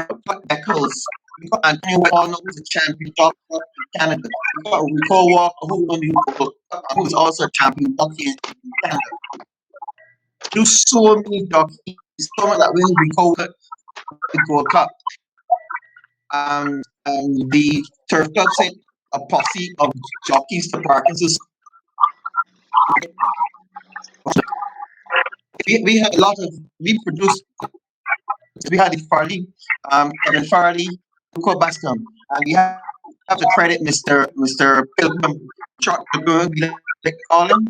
Eccles. We got Antonio Hall, who was a champion jockey in Canada. We got Rico Walker, who won the World Cup, who was also a champion jockey in Canada. Do so many jockeys, so much that when Rico won the World Cup, the turf club sent a posse of jockeys to Parkinson. We had a lot of we produced we had the Farley, Kevin Farley, Luco Bascom, and we have to credit Mr. Pilgrim, Chuck Pilgrim, we like to call him,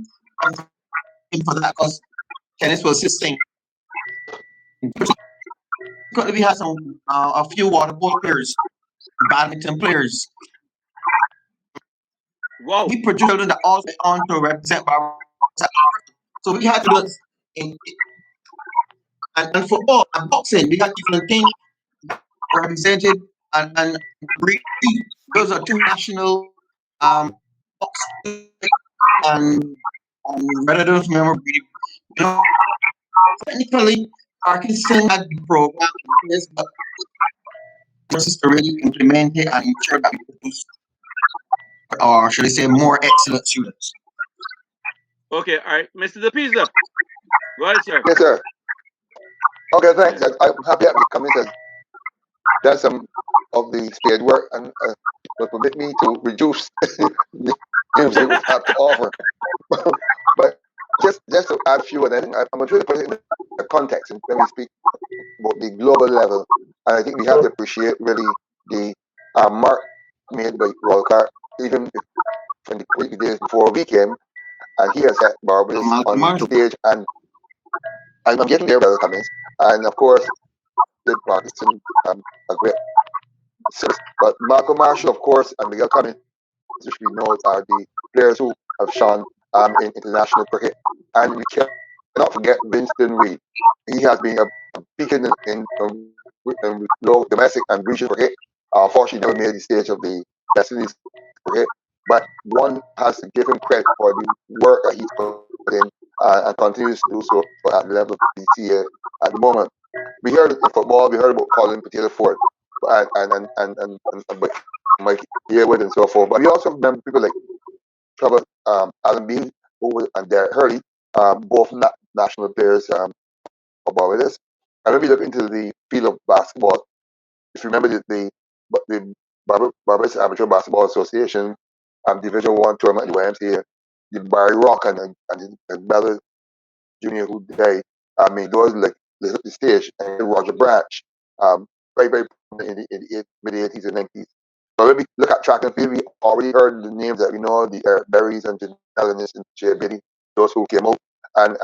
him for that because tennis was his thing. We had a few water polo players, badminton players. Wow. We produced children that also went on to represent Barbados. So we had to do it in, and football and boxing. We got different things represented and really those are two national boxing and rather than remember really, you know, technically Parkinson had the program in place, but just to really implement it and ensure that we produce or should I say more excellent students. Okay, all right. Mr. DePisa. Go ahead, sir. Yes, sir. Okay, Yeah. thanks. I'm happy that the committee has done some of the spade work and will permit me to reduce the names they would have to offer. But just to add a few, and I think I'm going to put it in a context and when we speak about the global level. And I think we have to appreciate really the mark made by Walcott, even if from the days before we came, and he has set Barbados Malcolm on the Marshall. stage. And I'm getting there, brother Cummings. And of course, did Parkinson a great service. But Malcolm Marshall, of course, and Miguel Cummings, which we know are the players who have shone in international cricket. And we cannot forget Winston Reid. He has been a beacon in low domestic and regional cricket. Unfortunately, never made the stage of the West Indies cricket. But one has to give him credit for the work that he's put in and continues to do so at the level of BCA at the moment. We heard in football, we heard about Colin Potato Ford and Mike Yearwood and so forth. But we also remember people like Trevor Allen Bean and Derek Hurley, both national players for Barbados. And when we look into the field of basketball, if you remember the Barbados Amateur Basketball Association Division One tournament at the YMCA, the Barry Rock and Bella Jr. who died, I mean, those like they hit the stage, and Roger Branch, very prominent in the mid 80s and 90s. But when we look at track and field, we already heard the names that we know, the Eric Berries and Janelle Ennis and Jay Biddy, those who came out and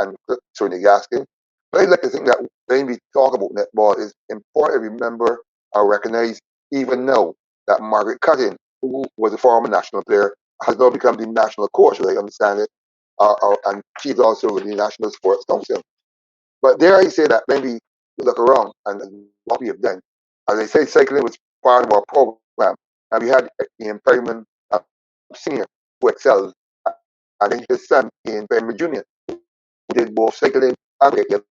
sorry, the Gaskin. But I'd like to think that when we talk about netball, it's important to remember or recognize even now that Margaret Cutting, who was a former national player, has now become the national coach, as I understand it, and she's also with the National Sports Council. But there I say that maybe we look around and what we have done. As I say, cycling was part of our program, and we had Ian Perryman Senior who excelled, and then his son Ian Perryman Junior who did both cycling and cricket.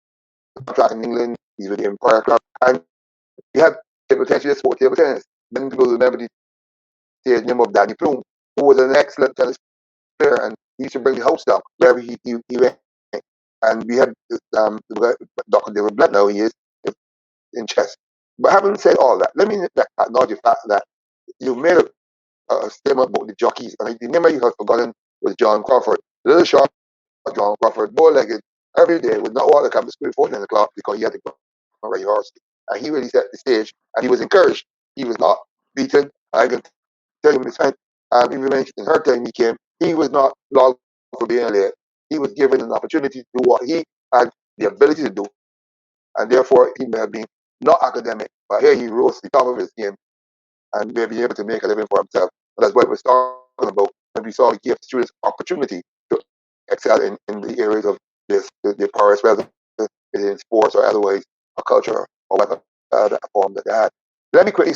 Track in England, he's with the Empire Club, and we had table tennis, sport table tennis. Many people remember the name of Danny Plume, who was an excellent tennis player, and he used to bring the house down wherever he went. And we had Dr. David Blunt, now he is in chess. But having said all that, let me acknowledge the fact that you made a statement about the jockeys, and the name you have forgotten was John Crawford. Little short John Crawford, bow-legged, every day, would not want to come to school before 10 o'clock because he had to go on a horse. And he really set the stage, and he was encouraged. He was not beaten. I can tell you, Miss Hunt, even when in her time he came, he was not logged for being late. He was given an opportunity to do what he had the ability to do, and therefore he may have been not academic, but here he rose to the top of his game and may be able to make a living for himself. And that's what we're talking about when we saw we give students opportunity to excel in the areas of the powers, whether in sports or otherwise, or culture, or whatever other form that they had. Let me quickly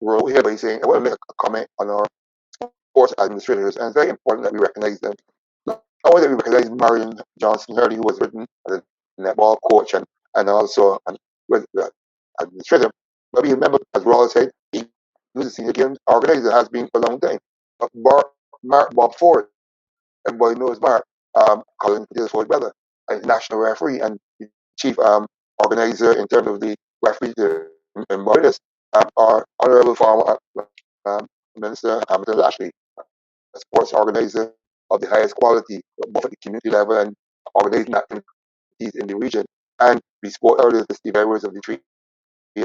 roll here by saying I want to make a comment on our sports administrators, and it's very important that we recognize them. Not only that we recognize Marion Johnson Hurley, who was written as a netball coach and also with the administrator, but we remember, as Roll said, he was a senior game organizer, has been for a long time. But Bob Ford, everybody knows Mark, Colin Ford's brother, a national referee and the chief organizer in terms of the referee in Barbados, our honorable former um, Minister Hamilton Lashley, a sports organizer of the highest quality, both at the community level and organizing activities in the region. And we spoke earlier the Steve Edwards of the tree.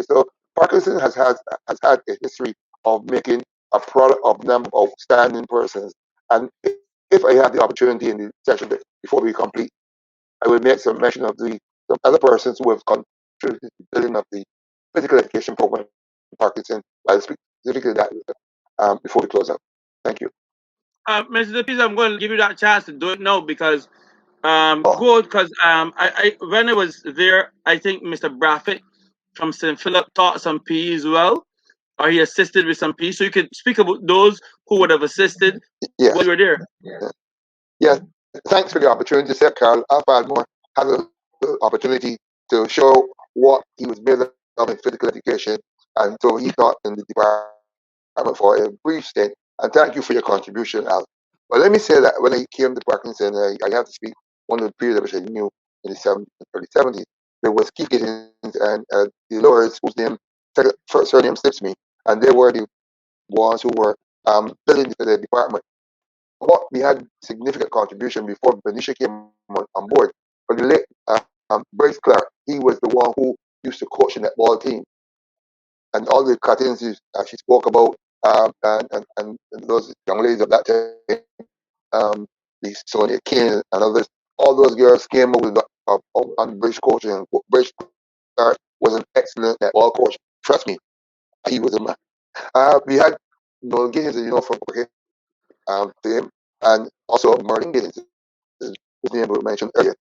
So Parkinson has had a history of making a product of number of outstanding persons. And if I have the opportunity in the session before we complete, I will make some mention of the some other persons who have contributed to the building of the physical education program in Parkinson. I'll speak specifically that before we close out. Thank you. Mr. Peace, I'm going to give you that chance to do it now because Oh, good because I when I was there, I think Mr. Braffett from St. Philip taught some PE as well, or he assisted with some PE. So you could speak about those who would have assisted while yes. you were there. Yes. Thanks for the opportunity, Sir Carl. Alfred Moore had the opportunity to show what he was made of in physical education, and so he taught in the department for a brief stint. And thank you for your contribution, Al. But let me say that when I came to Parkinson, I have to speak one of the periods which I knew in the early 70s. There was Keith Gittins and Dolores, whose name, first surname slips me, and they were the ones who were building the department. What we had significant contribution before Benicia came on board. But the late Bryce Clark, he was the one who used to coach the netball team, and all the cuttings she spoke about, and those young ladies of that time, the Sonia King and others, all those girls came over on British coaching. And British Clark was an excellent netball coach. Trust me, he was a man. We had Noel Giddens, from to him, and also Merlin Giddens, whose name we mentioned earlier,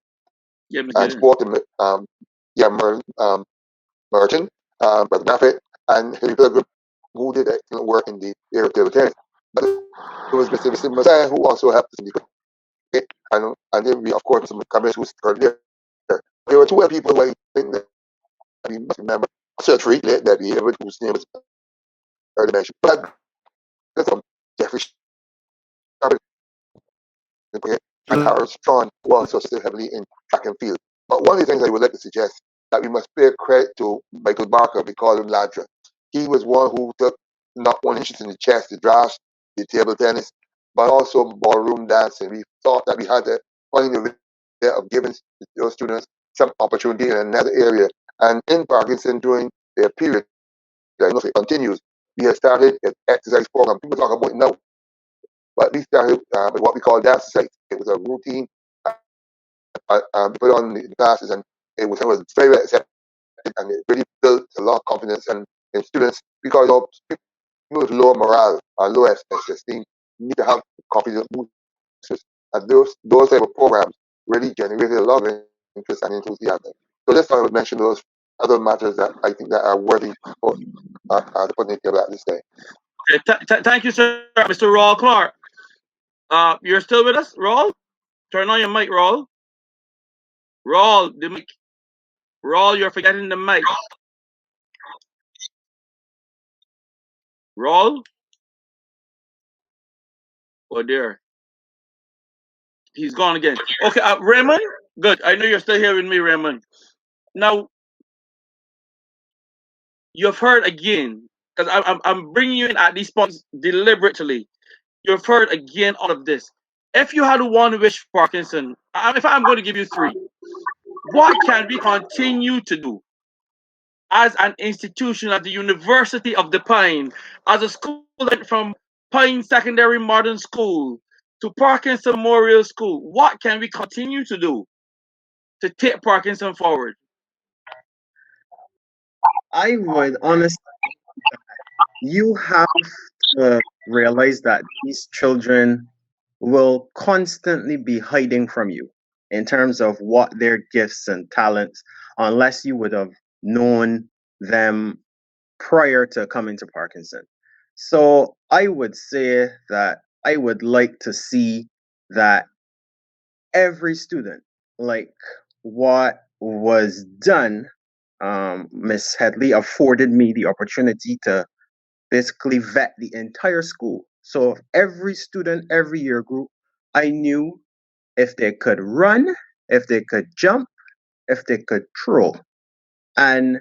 Yeah, and McGinn. Sporting, Merton, Brother Buffett, and Harry Pilgrim, who did excellent work in the area of table tennis. But it was Mr. Masai who also helped us in the cricket, and then we, of course, Mr. McCummins, who's there. There were two other people who I think that we must remember. Sir Tree, that we whose name was earlier mentioned. But Jeffrey Sharp and Harold Strachan, who also still heavily in track and field. But one of the things I would like to suggest that we must pay credit to Michael Barker, we call him Ladra. He was one who took not only interest in the chess, the drafts, the table tennis, but also ballroom dancing. We thought that we had to find a way of giving those students some opportunity in another area. And in Parkinson, during their period, I don't know if it continues, we have started an exercise program. People talk about it now, but we started with what we call dance exercise. It was a routine put on the classes, and it was very well accepted, and it really built a lot of confidence in students because people with low morale or low esteem need to have confidence boosters, and those type of programs really generated a lot of interest and enthusiasm. So just thought I would mention those other matters that I think that are worthy for to put in the table at this day. Okay, thank you, sir, Mr. Rawl Clark. You're still with us, Rawl? Turn on your mic, Rawl. Rawl, the mic. Rawl, you're forgetting the mic. Rawl? Oh dear. He's gone again. Okay, Raymond? Good. I know you're still here with me, Raymond. Now, you've heard again, because I'm bringing you in at these points deliberately. You've heard again all of this. If you had one wish for Parkinson, if I'm going to give you three, what can we continue to do as an institution at the University of the Pine, as a school that went from Pine Secondary Modern School to Parkinson Memorial School? What can we continue to do to take Parkinson forward? I would honestly, you have to realize that these children will constantly be hiding from you in terms of what their gifts and talents, unless you would have known them prior to coming to Parkinson. So I would say that I would like to see that every student, like what was done, Miss Headley afforded me the opportunity to basically vet the entire school. So every student, every year group, I knew if they could run, if they could jump, if they could throw. And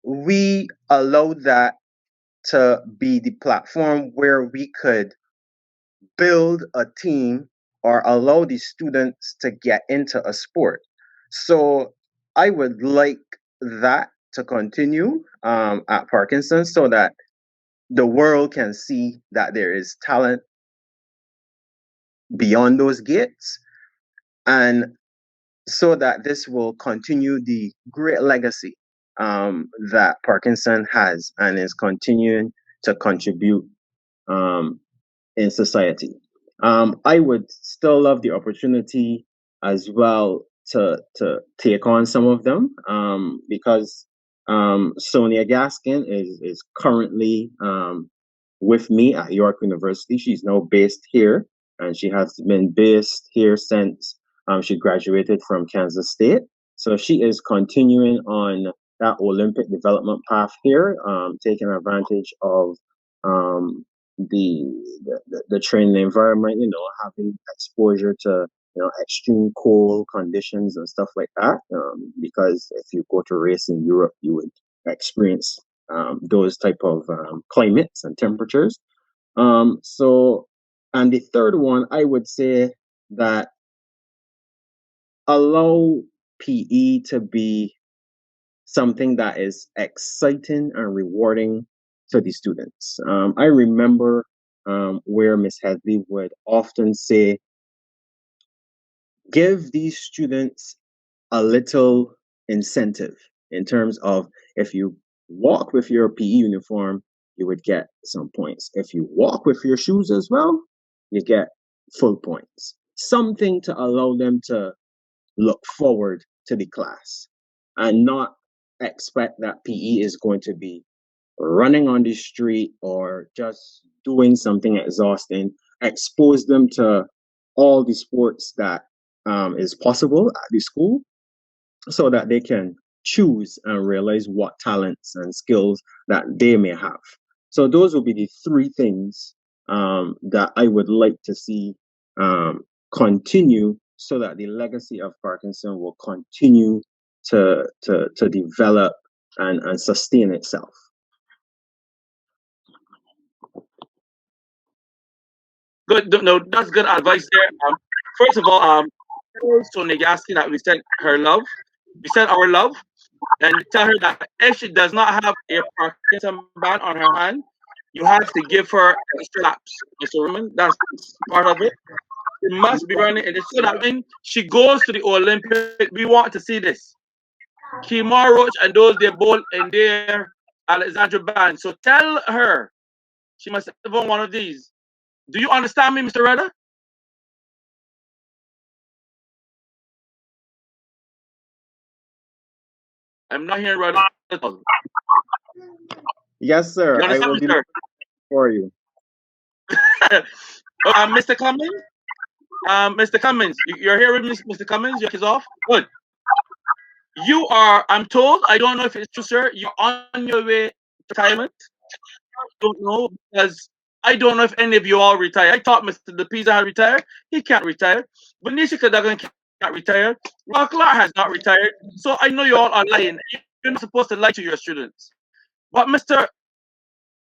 we allowed that to be the platform where we could build a team or allow the students to get into a sport. So I would like that to continue at Parkinson so that the world can see that there is talent beyond those gates, and so that this will continue the great legacy that Parkinson has and is continuing to contribute um, in society. I would still love the opportunity as well to take on some of them because Sonia Gaskin is currently with me at York University. She's now based here, and she has been based here since she graduated from Kansas State. So she is continuing on that Olympic development path here, taking advantage of um, the training environment, having exposure to extreme cold conditions and stuff like that. Because if you go to race in Europe, you would experience those type of climates and temperatures. So, and the third one, I would say that allow PE to be something that is exciting and rewarding to the students. I remember where Miss Headley would often say, give these students a little incentive in terms of if you walk with your PE uniform, you would get some points. If you walk with your shoes as well, you get full points. Something to allow them to look forward to the class and not expect that PE is going to be running on the street or just doing something exhausting. Expose them to all the sports that is possible at the school so that they can choose and realize what talents and skills that they may have. So those will be the three things that I would like to see continue so that the legacy of Parkinson will continue to develop and sustain itself. Good. No, that's good advice there. First of all, tell Sonia Gaskin that we sent her love. We sent our love, and tell her that if she does not have a Parkinson band on her hand, you have to give her extra laps, Mr. Roman. That's part of it. She must be running, and so that when she goes to the Olympic, we want to see this. Kimar Roach and those they bowl in their Alexandra band. So tell her she must have on one of these. Do you understand me, Mr. Redder? I'm not hearing Redder at all. Yes, sir. You I understand will me, do sir? that for you. Mr. Cummins? Mr. Cummins, you're here with me, Mr. Cummins? Your is off? Good. You are, I'm told, I don't know if it's true, sir, you're on your way to retirement. I don't know because I don't know if any of you all retire. I thought Mr. De Pisa had retired. He can't retire. Benicia Kadagan can't retire. Rock Clark has not retired. So I know you all are lying. You're not supposed to lie to your students. But Mr.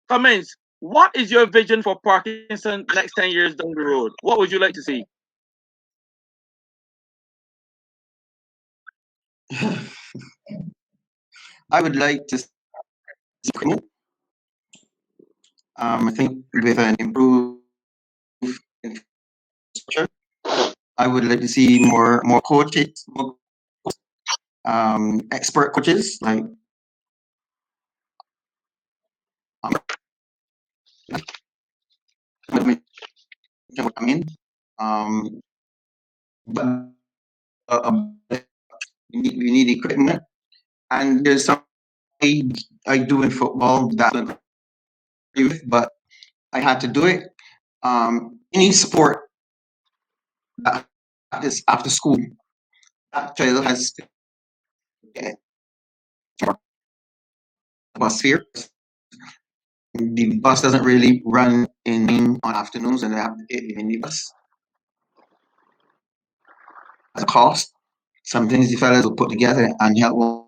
Cummins, what is your vision for Parkinson next 10 years down the road? What would you like to see? I would like to see equipment. I think with an improved infrastructure, I would like to see more coaches, more expert coaches like what I mean. But we need equipment, and there's something I do in football that I don't agree with, but I had to do it. Any sport that is after school, that child has to get a bus fare. The bus doesn't really run in on afternoons, and they have to get the minibus at a cost. Some things the fellas will put together and help.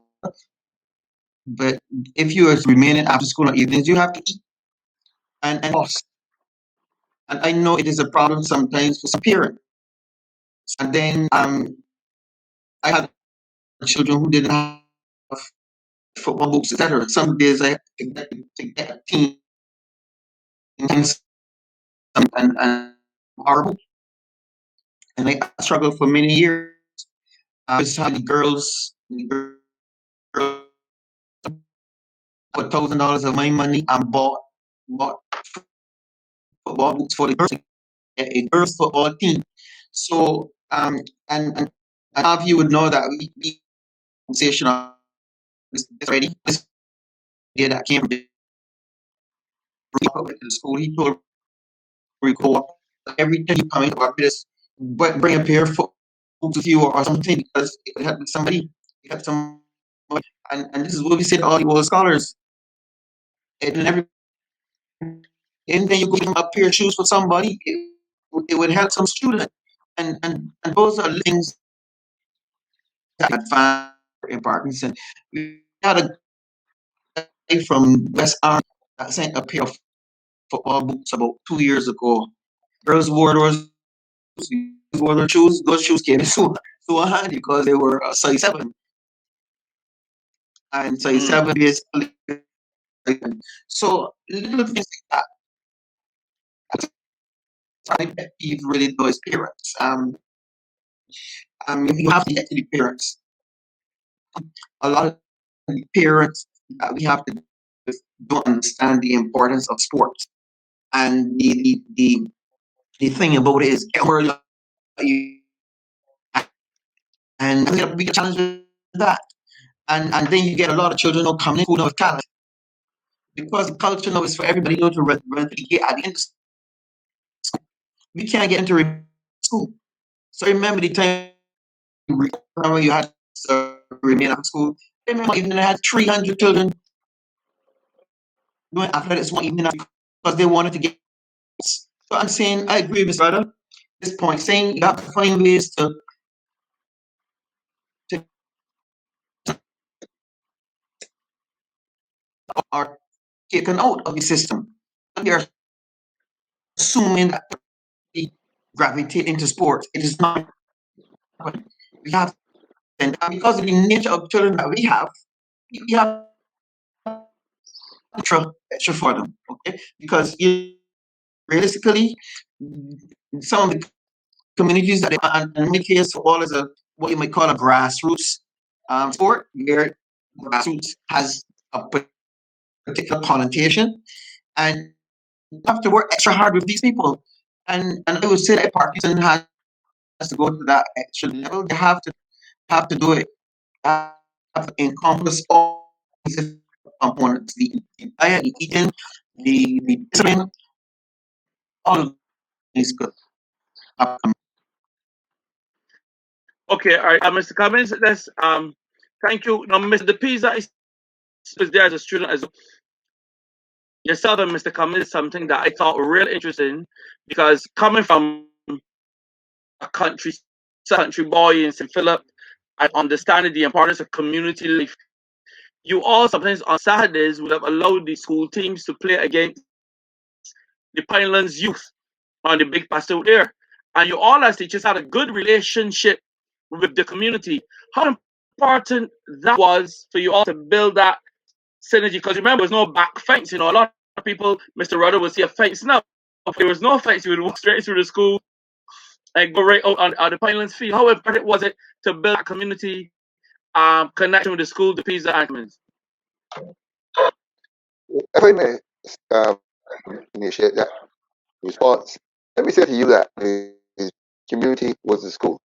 But if you are remaining after school on evenings, you have to eat and cost. And I know it is a problem sometimes for some parents. And then I had children who didn't have football boots, etc. Some days I had to get a team and horrible. And I struggled for many years. Just how the girls put $1,000 of my money and bought football boots for the girls, a girls football team. So and half you would know that we conversation on this already. This idea that came from the school. He told Rico every time you come into our business, but bring a pair of football boots with you or something because it would help somebody. It help somebody. And this is what we said to all the scholars. And every and then you give them a pair of shoes for somebody, it would help some student. And those are things that I found in Parkinson. We had a guy from West Army that sent a pair of football boots about 2 years ago. Girls wore their shoes. Those shoes came in so handy because they were a size 7. And size 7 basically. So little things like that. I pet peeve really though is parents. You have to get to the parents. A lot of the parents that we have to don't understand the importance of sports. And the thing about it is get where you and we get challenged with that. And then you get a lot of children now coming in who know talent. Because the culture now is for everybody to run to the gate at the end of school. We can't get into school. So remember the time you had to remain after school. Remember even they had 300 children doing athletics one evening because they wanted to get. So I'm saying I agree with Mr. Ryder. This point saying you have to find ways to are taken out of the system. And they're assuming that we gravitate into sports. It is not. We have and because of the nature of children that we have extra for them. Okay, because realistically, some of the communities that and in many cases, football is a what you might call a grassroots sport, where grassroots has a particular connotation, and you have to work extra hard with these people. And I would say that Parkinson has to go to that extra level. They have to do it. Have to encompass all these components: the diet, the eating, the discipline, all of these good. Okay, all right, Mr. Cummins, thank you. Now, Mr. Pisa is there as a student as yourself, and Mr. Cummins is something that I thought real interesting because coming from a country boy in St. Philip, I understanding the importance of community life. You all sometimes on Saturdays would have allowed the school teams to play against the Pinelands youth on the big pasture there. And you all as teachers had a good relationship with the community. How important that was for you all to build that synergy? Because remember, there's no back fence. A lot of people, Mr. Rudder, will see a fence now. If there was no fence, you would walk straight through the school and go right out on the Pinelands field. How important was it to build that community connection with the school, the Pisa admins? If I may initiate that response, let me say to you that the community was the school.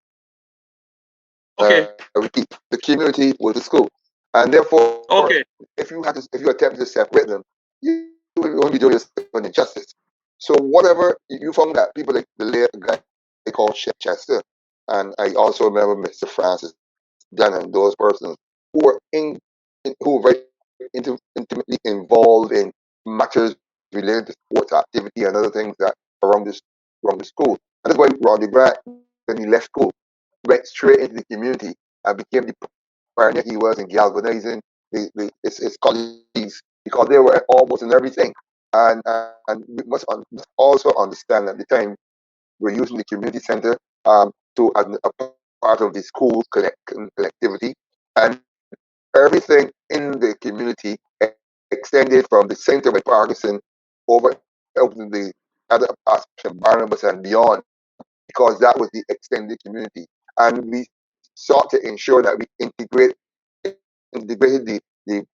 Okay. I repeat, the community was the school, and therefore, okay, if you attempt to separate them, you will only be doing yourself an injustice. So whatever you found that people like the late guy they called Chester, and I also remember Mr. Francis Dunn and those persons who were very intimately involved in matters related to sports activity and other things that around the school. And that's why Rodney Grant, when he left school, went straight into the community and became the pioneer he was in galvanizing his colleagues because they were almost in everything. And we must also understand at the time we're using the community center to as a part of the school collectivity. and everything in the community extended from the center with Parkinson over open the other aspects of Barnabas and beyond, because that was the extended community. And we sought to ensure that we integrated the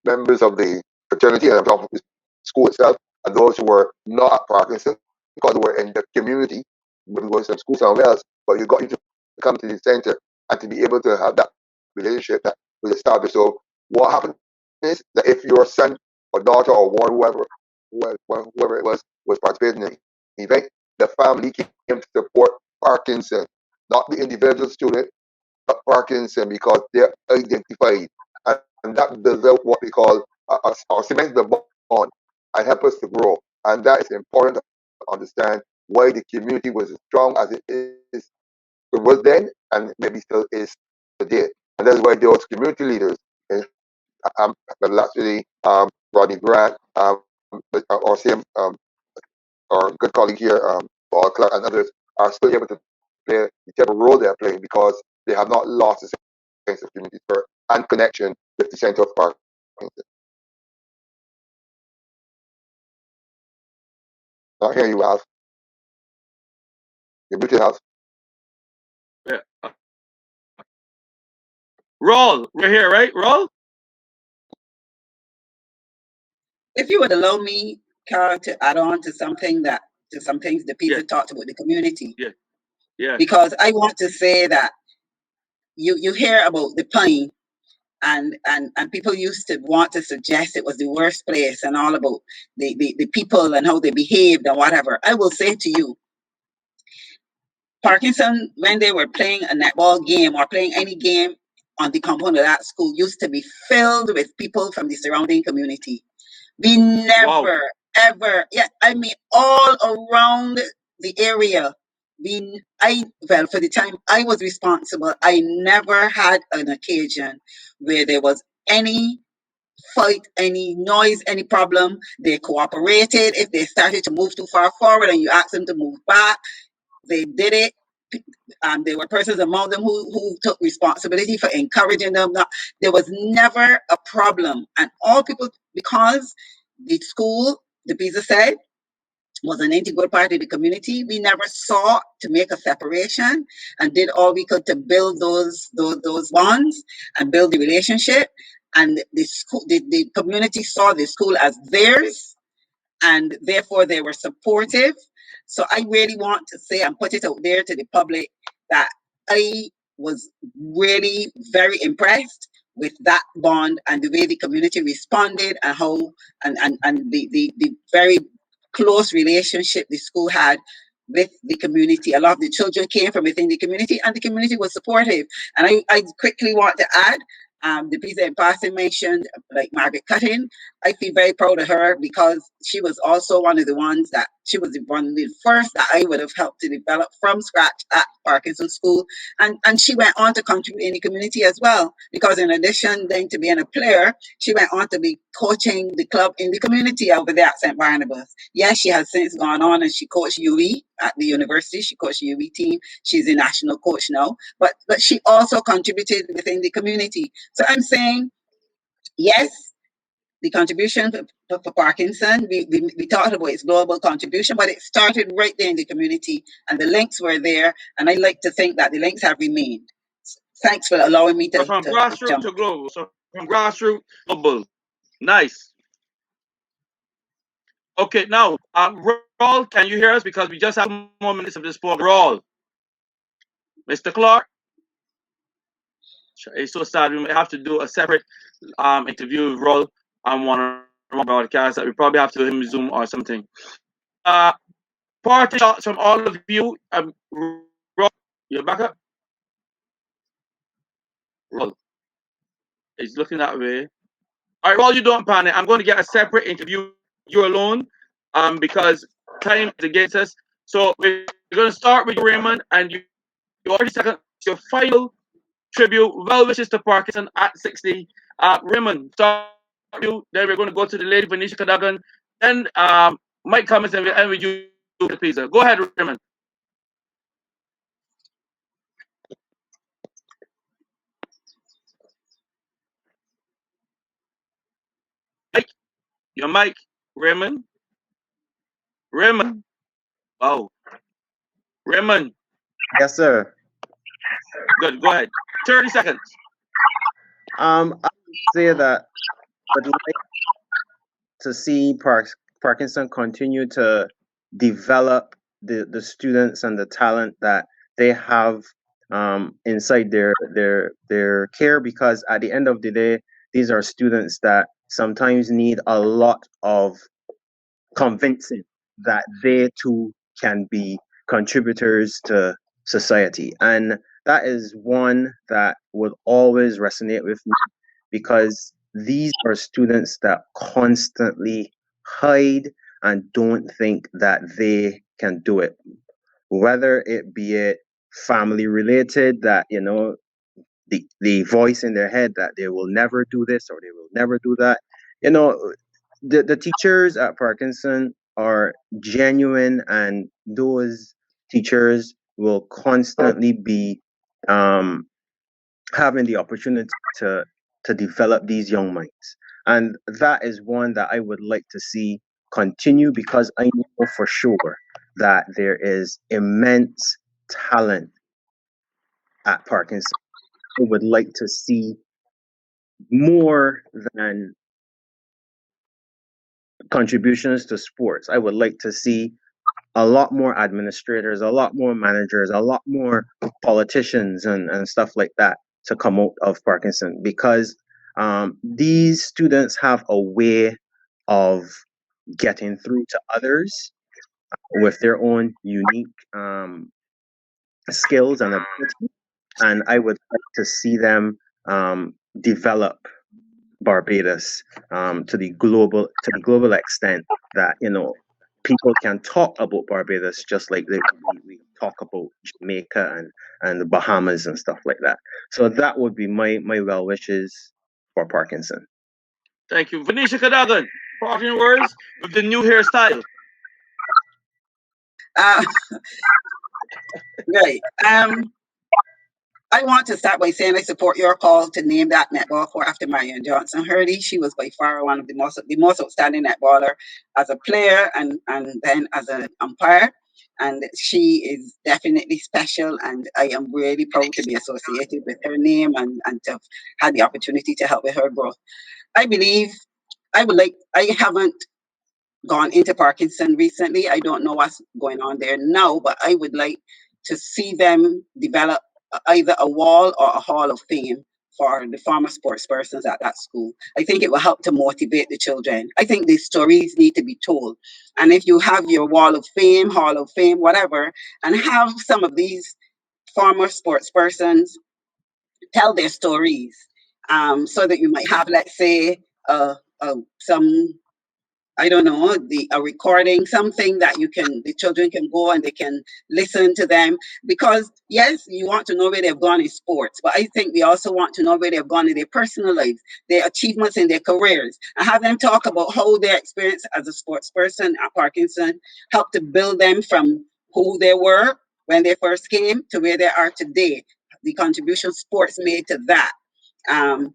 members of the fraternity and of the school itself, and those who were not at Parkinson, because they were in the community, maybe going to some school somewhere else, but you to come to the center and to be able to have that relationship that was established. So what happened is that if your son or daughter or whoever it was participating in the event, the family came to support Parkinson, not the individual student, but Parkinson, because they're identified. And that builds out what we call or cements the bond and help us to grow. And that is important to understand why the community was as strong as it was then, and maybe still is today. And that's why those community leaders, lastly, Rodney Grant, or same, our good colleague here, Paul Clark, and others, are still able to play whichever role they're playing, because they have not lost the sense of community spirit and connection with the center of Parkinson. Not hearing you, Alf. You're muted, Alf. Yeah. Roll, we're here, right? Roll. If you would allow me, Carl, to add on to some things the people talked about the community. Yeah. Because I want to say that you hear about the pine, and people used to want to suggest it was the worst place, and all about the people and how they behaved and whatever. I will say to you, Parkinson, when they were playing a netball game or playing any game on the compound of that school, used to be filled with people from the surrounding community. We never, ever, I mean, all around the area. For the time I was responsible, I never had an occasion where there was any fight, any noise, any problem. They cooperated. If they started to move too far forward and you asked them to move back, they did it. There were persons among them who took responsibility for encouraging them. There was never a problem. And all people, because the school, the Pisa said, was an integral part of the community, we never sought to make a separation, and did all we could to build those bonds and build the relationship. And the school, the community saw the school as theirs, and therefore they were supportive. So I really want to say and put it out there to the public that I was really very impressed with that bond and the way the community responded, and how and the very close relationship the school had with the community. A lot of the children came from within the community, and the community was supportive. And I quickly want to add, the piece in passing mentioned, like Margaret Cutting. I feel very proud of her, because she was also one of the ones that she was one of the first that I would have helped to develop from scratch at Parkinson School. And she went on to contribute in the community as well, because in addition then to being a player, she went on to be coaching the club in the community over there at St. Barnabas. Yes, she has since gone on and she coached UE at the university. She coached the UE team. She's a national coach now. But she also contributed within the community. So I'm saying, yes, the contribution for Parkinson, we talked about its global contribution, but it started right there in the community, and the links were there. And I like to think that the links have remained. Thanks for allowing me to, from grassroots to global. So from grassroots to global. Nice. Okay, now, Raul, can you hear us? Because we just have more minutes of this program. Raul. Mr. Clark. It's so sad. We may have to do a separate interview with Raul on one broadcast that we probably have to do him Zoom or something. Party shots from all of you. Raul, you're back up? Raul. He's looking that way. All right, Raul, you don't panic. I'm going to get a separate interview, you alone, because time is against us. So we're going to start with you, Raymond, and you 30 seconds, your final tribute, well wishes to Parkinson at 60. Raymond, start with you. Then we're going to go to the lady Venetia Cadogan. Then Mike Cummins, and we'll end with you, Pizza. Go ahead, Raymond. Your mic, Raymond. Raymond. Oh, Raymond. Yes, sir. Good. Go ahead. 30 seconds. I would say that I would like to see Parkinson continue to develop the students and the talent that they have inside their care, because at the end of the day, these are students that sometimes need a lot of convincing that they too can be contributors to society. And that is one that would always resonate with me, because these are students that constantly hide and don't think that they can do it, whether it be it family related, that the voice in their head that they will never do this or they will never do that. You know, the teachers at Parkinson are genuine, and those teachers will constantly be um, having the opportunity to develop these young minds. And that is one that I would like to see continue, because I know for sure that there is immense talent at Parkinson. I would like to see more than contributions to sports. I would like to see a lot more administrators, a lot more managers, a lot more politicians, and stuff like that to come out of Parkinson, because these students have a way of getting through to others with their own unique skills and abilities. And I would like to see them develop Barbados to the global extent that people can talk about Barbados just like we talk about Jamaica and the Bahamas and stuff like that. So that would be my well wishes for Parkinson. Thank you. Venetia Cadogan, parting words with the new hairstyle. Uh, right. I want to start by saying I support your call to name that netball court after Marion Johnson Hurdy. She was by far one of the most outstanding netballer as a player and then as an umpire. And she is definitely special, and I am really proud to be associated with her name and to have had the opportunity to help with her growth. I believe I haven't gone into Parkinson recently. I don't know what's going on there now, but I would like to see them develop either a wall or a hall of fame for the former sports persons at that school. I think it will help to motivate the children. I think these stories need to be told. And if you have your wall of fame, hall of fame, whatever, and have some of these former sports persons tell their stories, so that you might have, let's say, some, I don't know, a recording, something that the children can go and they can listen to them. Because yes, you want to know where they've gone in sports, but I think we also want to know where they've gone in their personal lives, their achievements in their careers, and have them talk about how their experience as a sports person at Parkinson helped to build them from who they were when they first came to where they are today. The contribution sports made to that,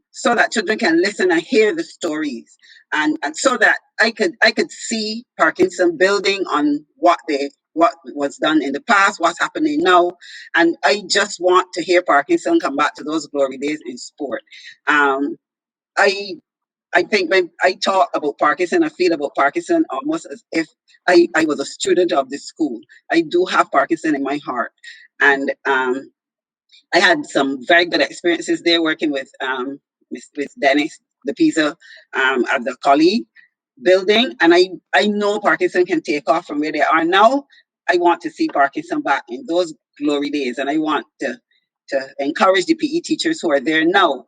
so that children can listen and hear the stories, and so that I could see Parkinson building on what was done in the past, what's happening now, and I just want to hear Parkinson come back to those glory days in sport. Um, I I think when I talk about Parkinson, I feel about Parkinson almost as if I was a student of this school. I do have Parkinson in my heart, and I had some very good experiences there working with Dennis, the pizza, at the colleague building. And I know Parkinson can take off from where they are now. I want to see Parkinson back in those glory days. And I want to encourage the PE teachers who are there now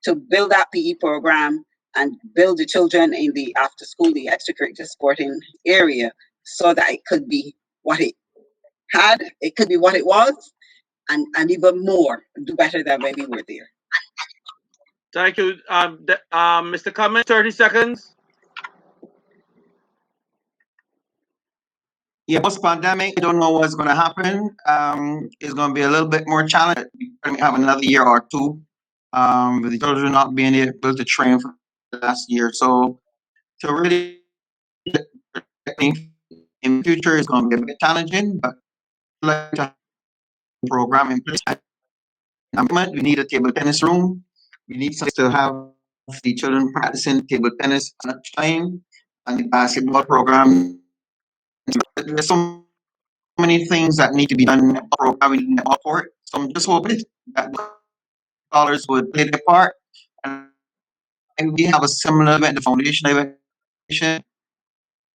to build that PE program and build the children in the after school, the extracurricular sporting area, so that it could be what it could be what it was, and even more, do better than when we were there. Thank you. Mr. Cummins, 30 seconds. Yeah, post pandemic, I don't know what's going to happen. It's going to be a little bit more challenging. We may have another year or two with the children not being able to train for last year. So to really in future is going to be a bit challenging, but like to have a program in place. We need a table tennis room. We need to have the children practicing table tennis at lunchtime and the basketball program. There's so many things that need to be done in the program in the court. So I'm just hoping that the scholars would play their part. And we have a similar event, the foundation event,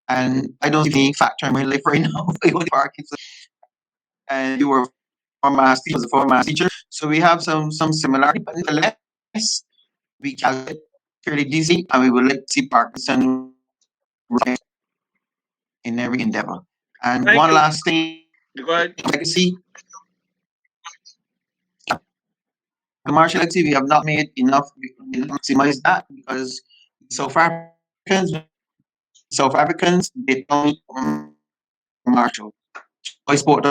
and I don't see any factor in my life right now with Parkinson. And you were a former teacher, so we have some similarity, but nevertheless, we calculate fairly decent, and we would like to see Parkinson in every endeavor. And Thank one you. last thing, Go ahead. legacy. Commercial legacy, we have not made enough to maximize that because South Africans, they don't commercial. I sport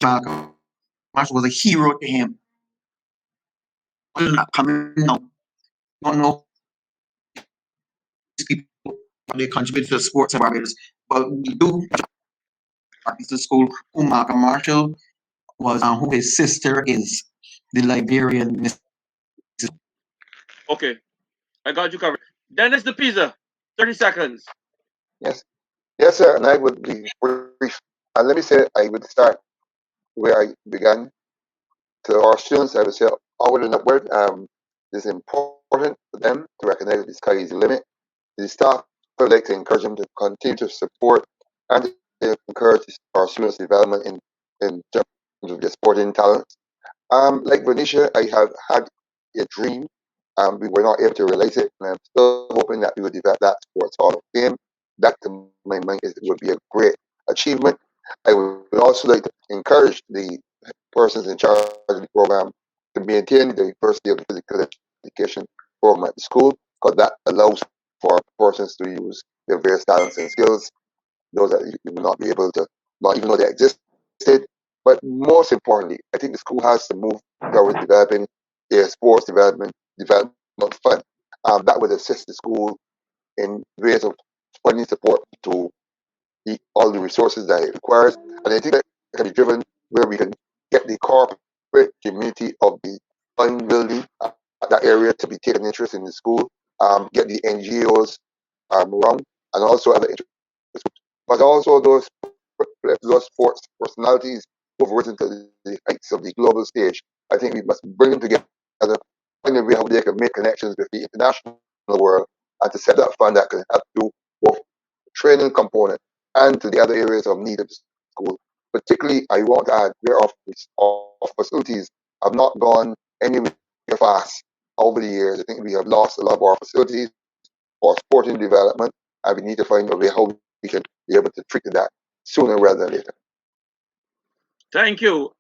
Malcolm Marshall was a hero to him. Not coming now. Don't know these people they contribute to the sports of Barbados, but we do. Parkinson School, who Malcolm Marshall was, and who his sister is, the Liberian Miss. Okay, I got you covered. Dennis the Pizza, 30 seconds. Yes, yes, sir. And I would be brief. And let me say, I would start where I began. To our students, I would say, onward and upward. It's important for them to recognize that the sky is the limit. The staff would like to encourage them to continue to support and to encourage our students' development in terms of their sporting talents. Like Venetia, I have had a dream. We were not able to realize it, and I'm still hoping that we would develop that sports hall of fame. That, to my mind, would be a great achievement. I would also like to encourage the persons in charge of the program to maintain the diversity of the physical education program at the school, because that allows for persons to use their various talents and skills, those that you will not be able to, not even know they existed. But most importantly, I think the school has to move towards developing a sports development fund that would assist the school in ways of funding support to all the resources that it requires. And I think that can be driven where we can get the corporate community of the fund building that area to be taking interest in the school, get the NGOs around, and also other interests, but also those sports personalities who have risen to the heights of the global stage. I think we must bring them together, find a way how they can make connections with the international world, and to set up a fund that can help do both training component and to the other areas of need of the school. Particularly, I want to add where our facilities have not gone anywhere fast over the years. I think we have lost a lot of our facilities for sporting development, and we need to find a way how we can be able to treat that sooner rather than later. Thank you.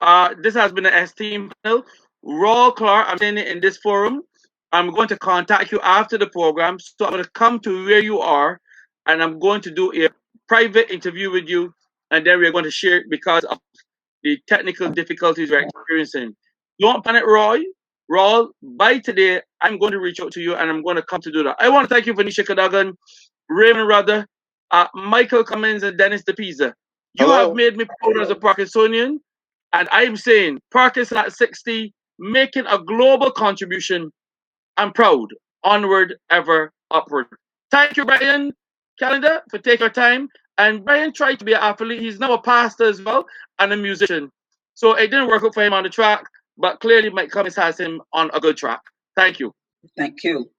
This has been an esteemed panel. Raw Clark, I'm saying it in this forum. I'm going to contact you after the program. So I'm going to come to where you are, and I'm going to do a private interview with you, and then we're going to share it because of the technical difficulties we're experiencing. Don't panic, Roy. Raw, by today, I'm going to reach out to you, and I'm going to come to do that. I want to thank you, Venetia Cadogan, Raymond Rudder, Michael Cummins, and Dennis DePisa. You Hello. have made me proud as a Parkinsonian, and I'm saying Parkinson at 60, making a global contribution. I'm proud. Onward, ever, upward. Thank you, Brian Calendar, for taking your time. And Brian tried to be an athlete. He's now a pastor as well and a musician. So it didn't work out for him on the track, but clearly Mike Cummins has him on a good track. Thank you. Thank you.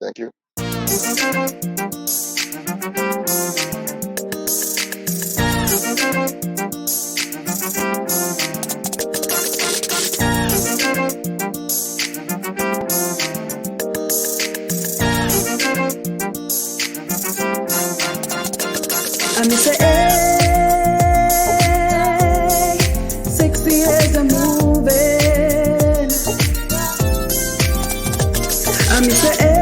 Thank you. I'm say, hey, 60 years I'm moving. I'm say, hey.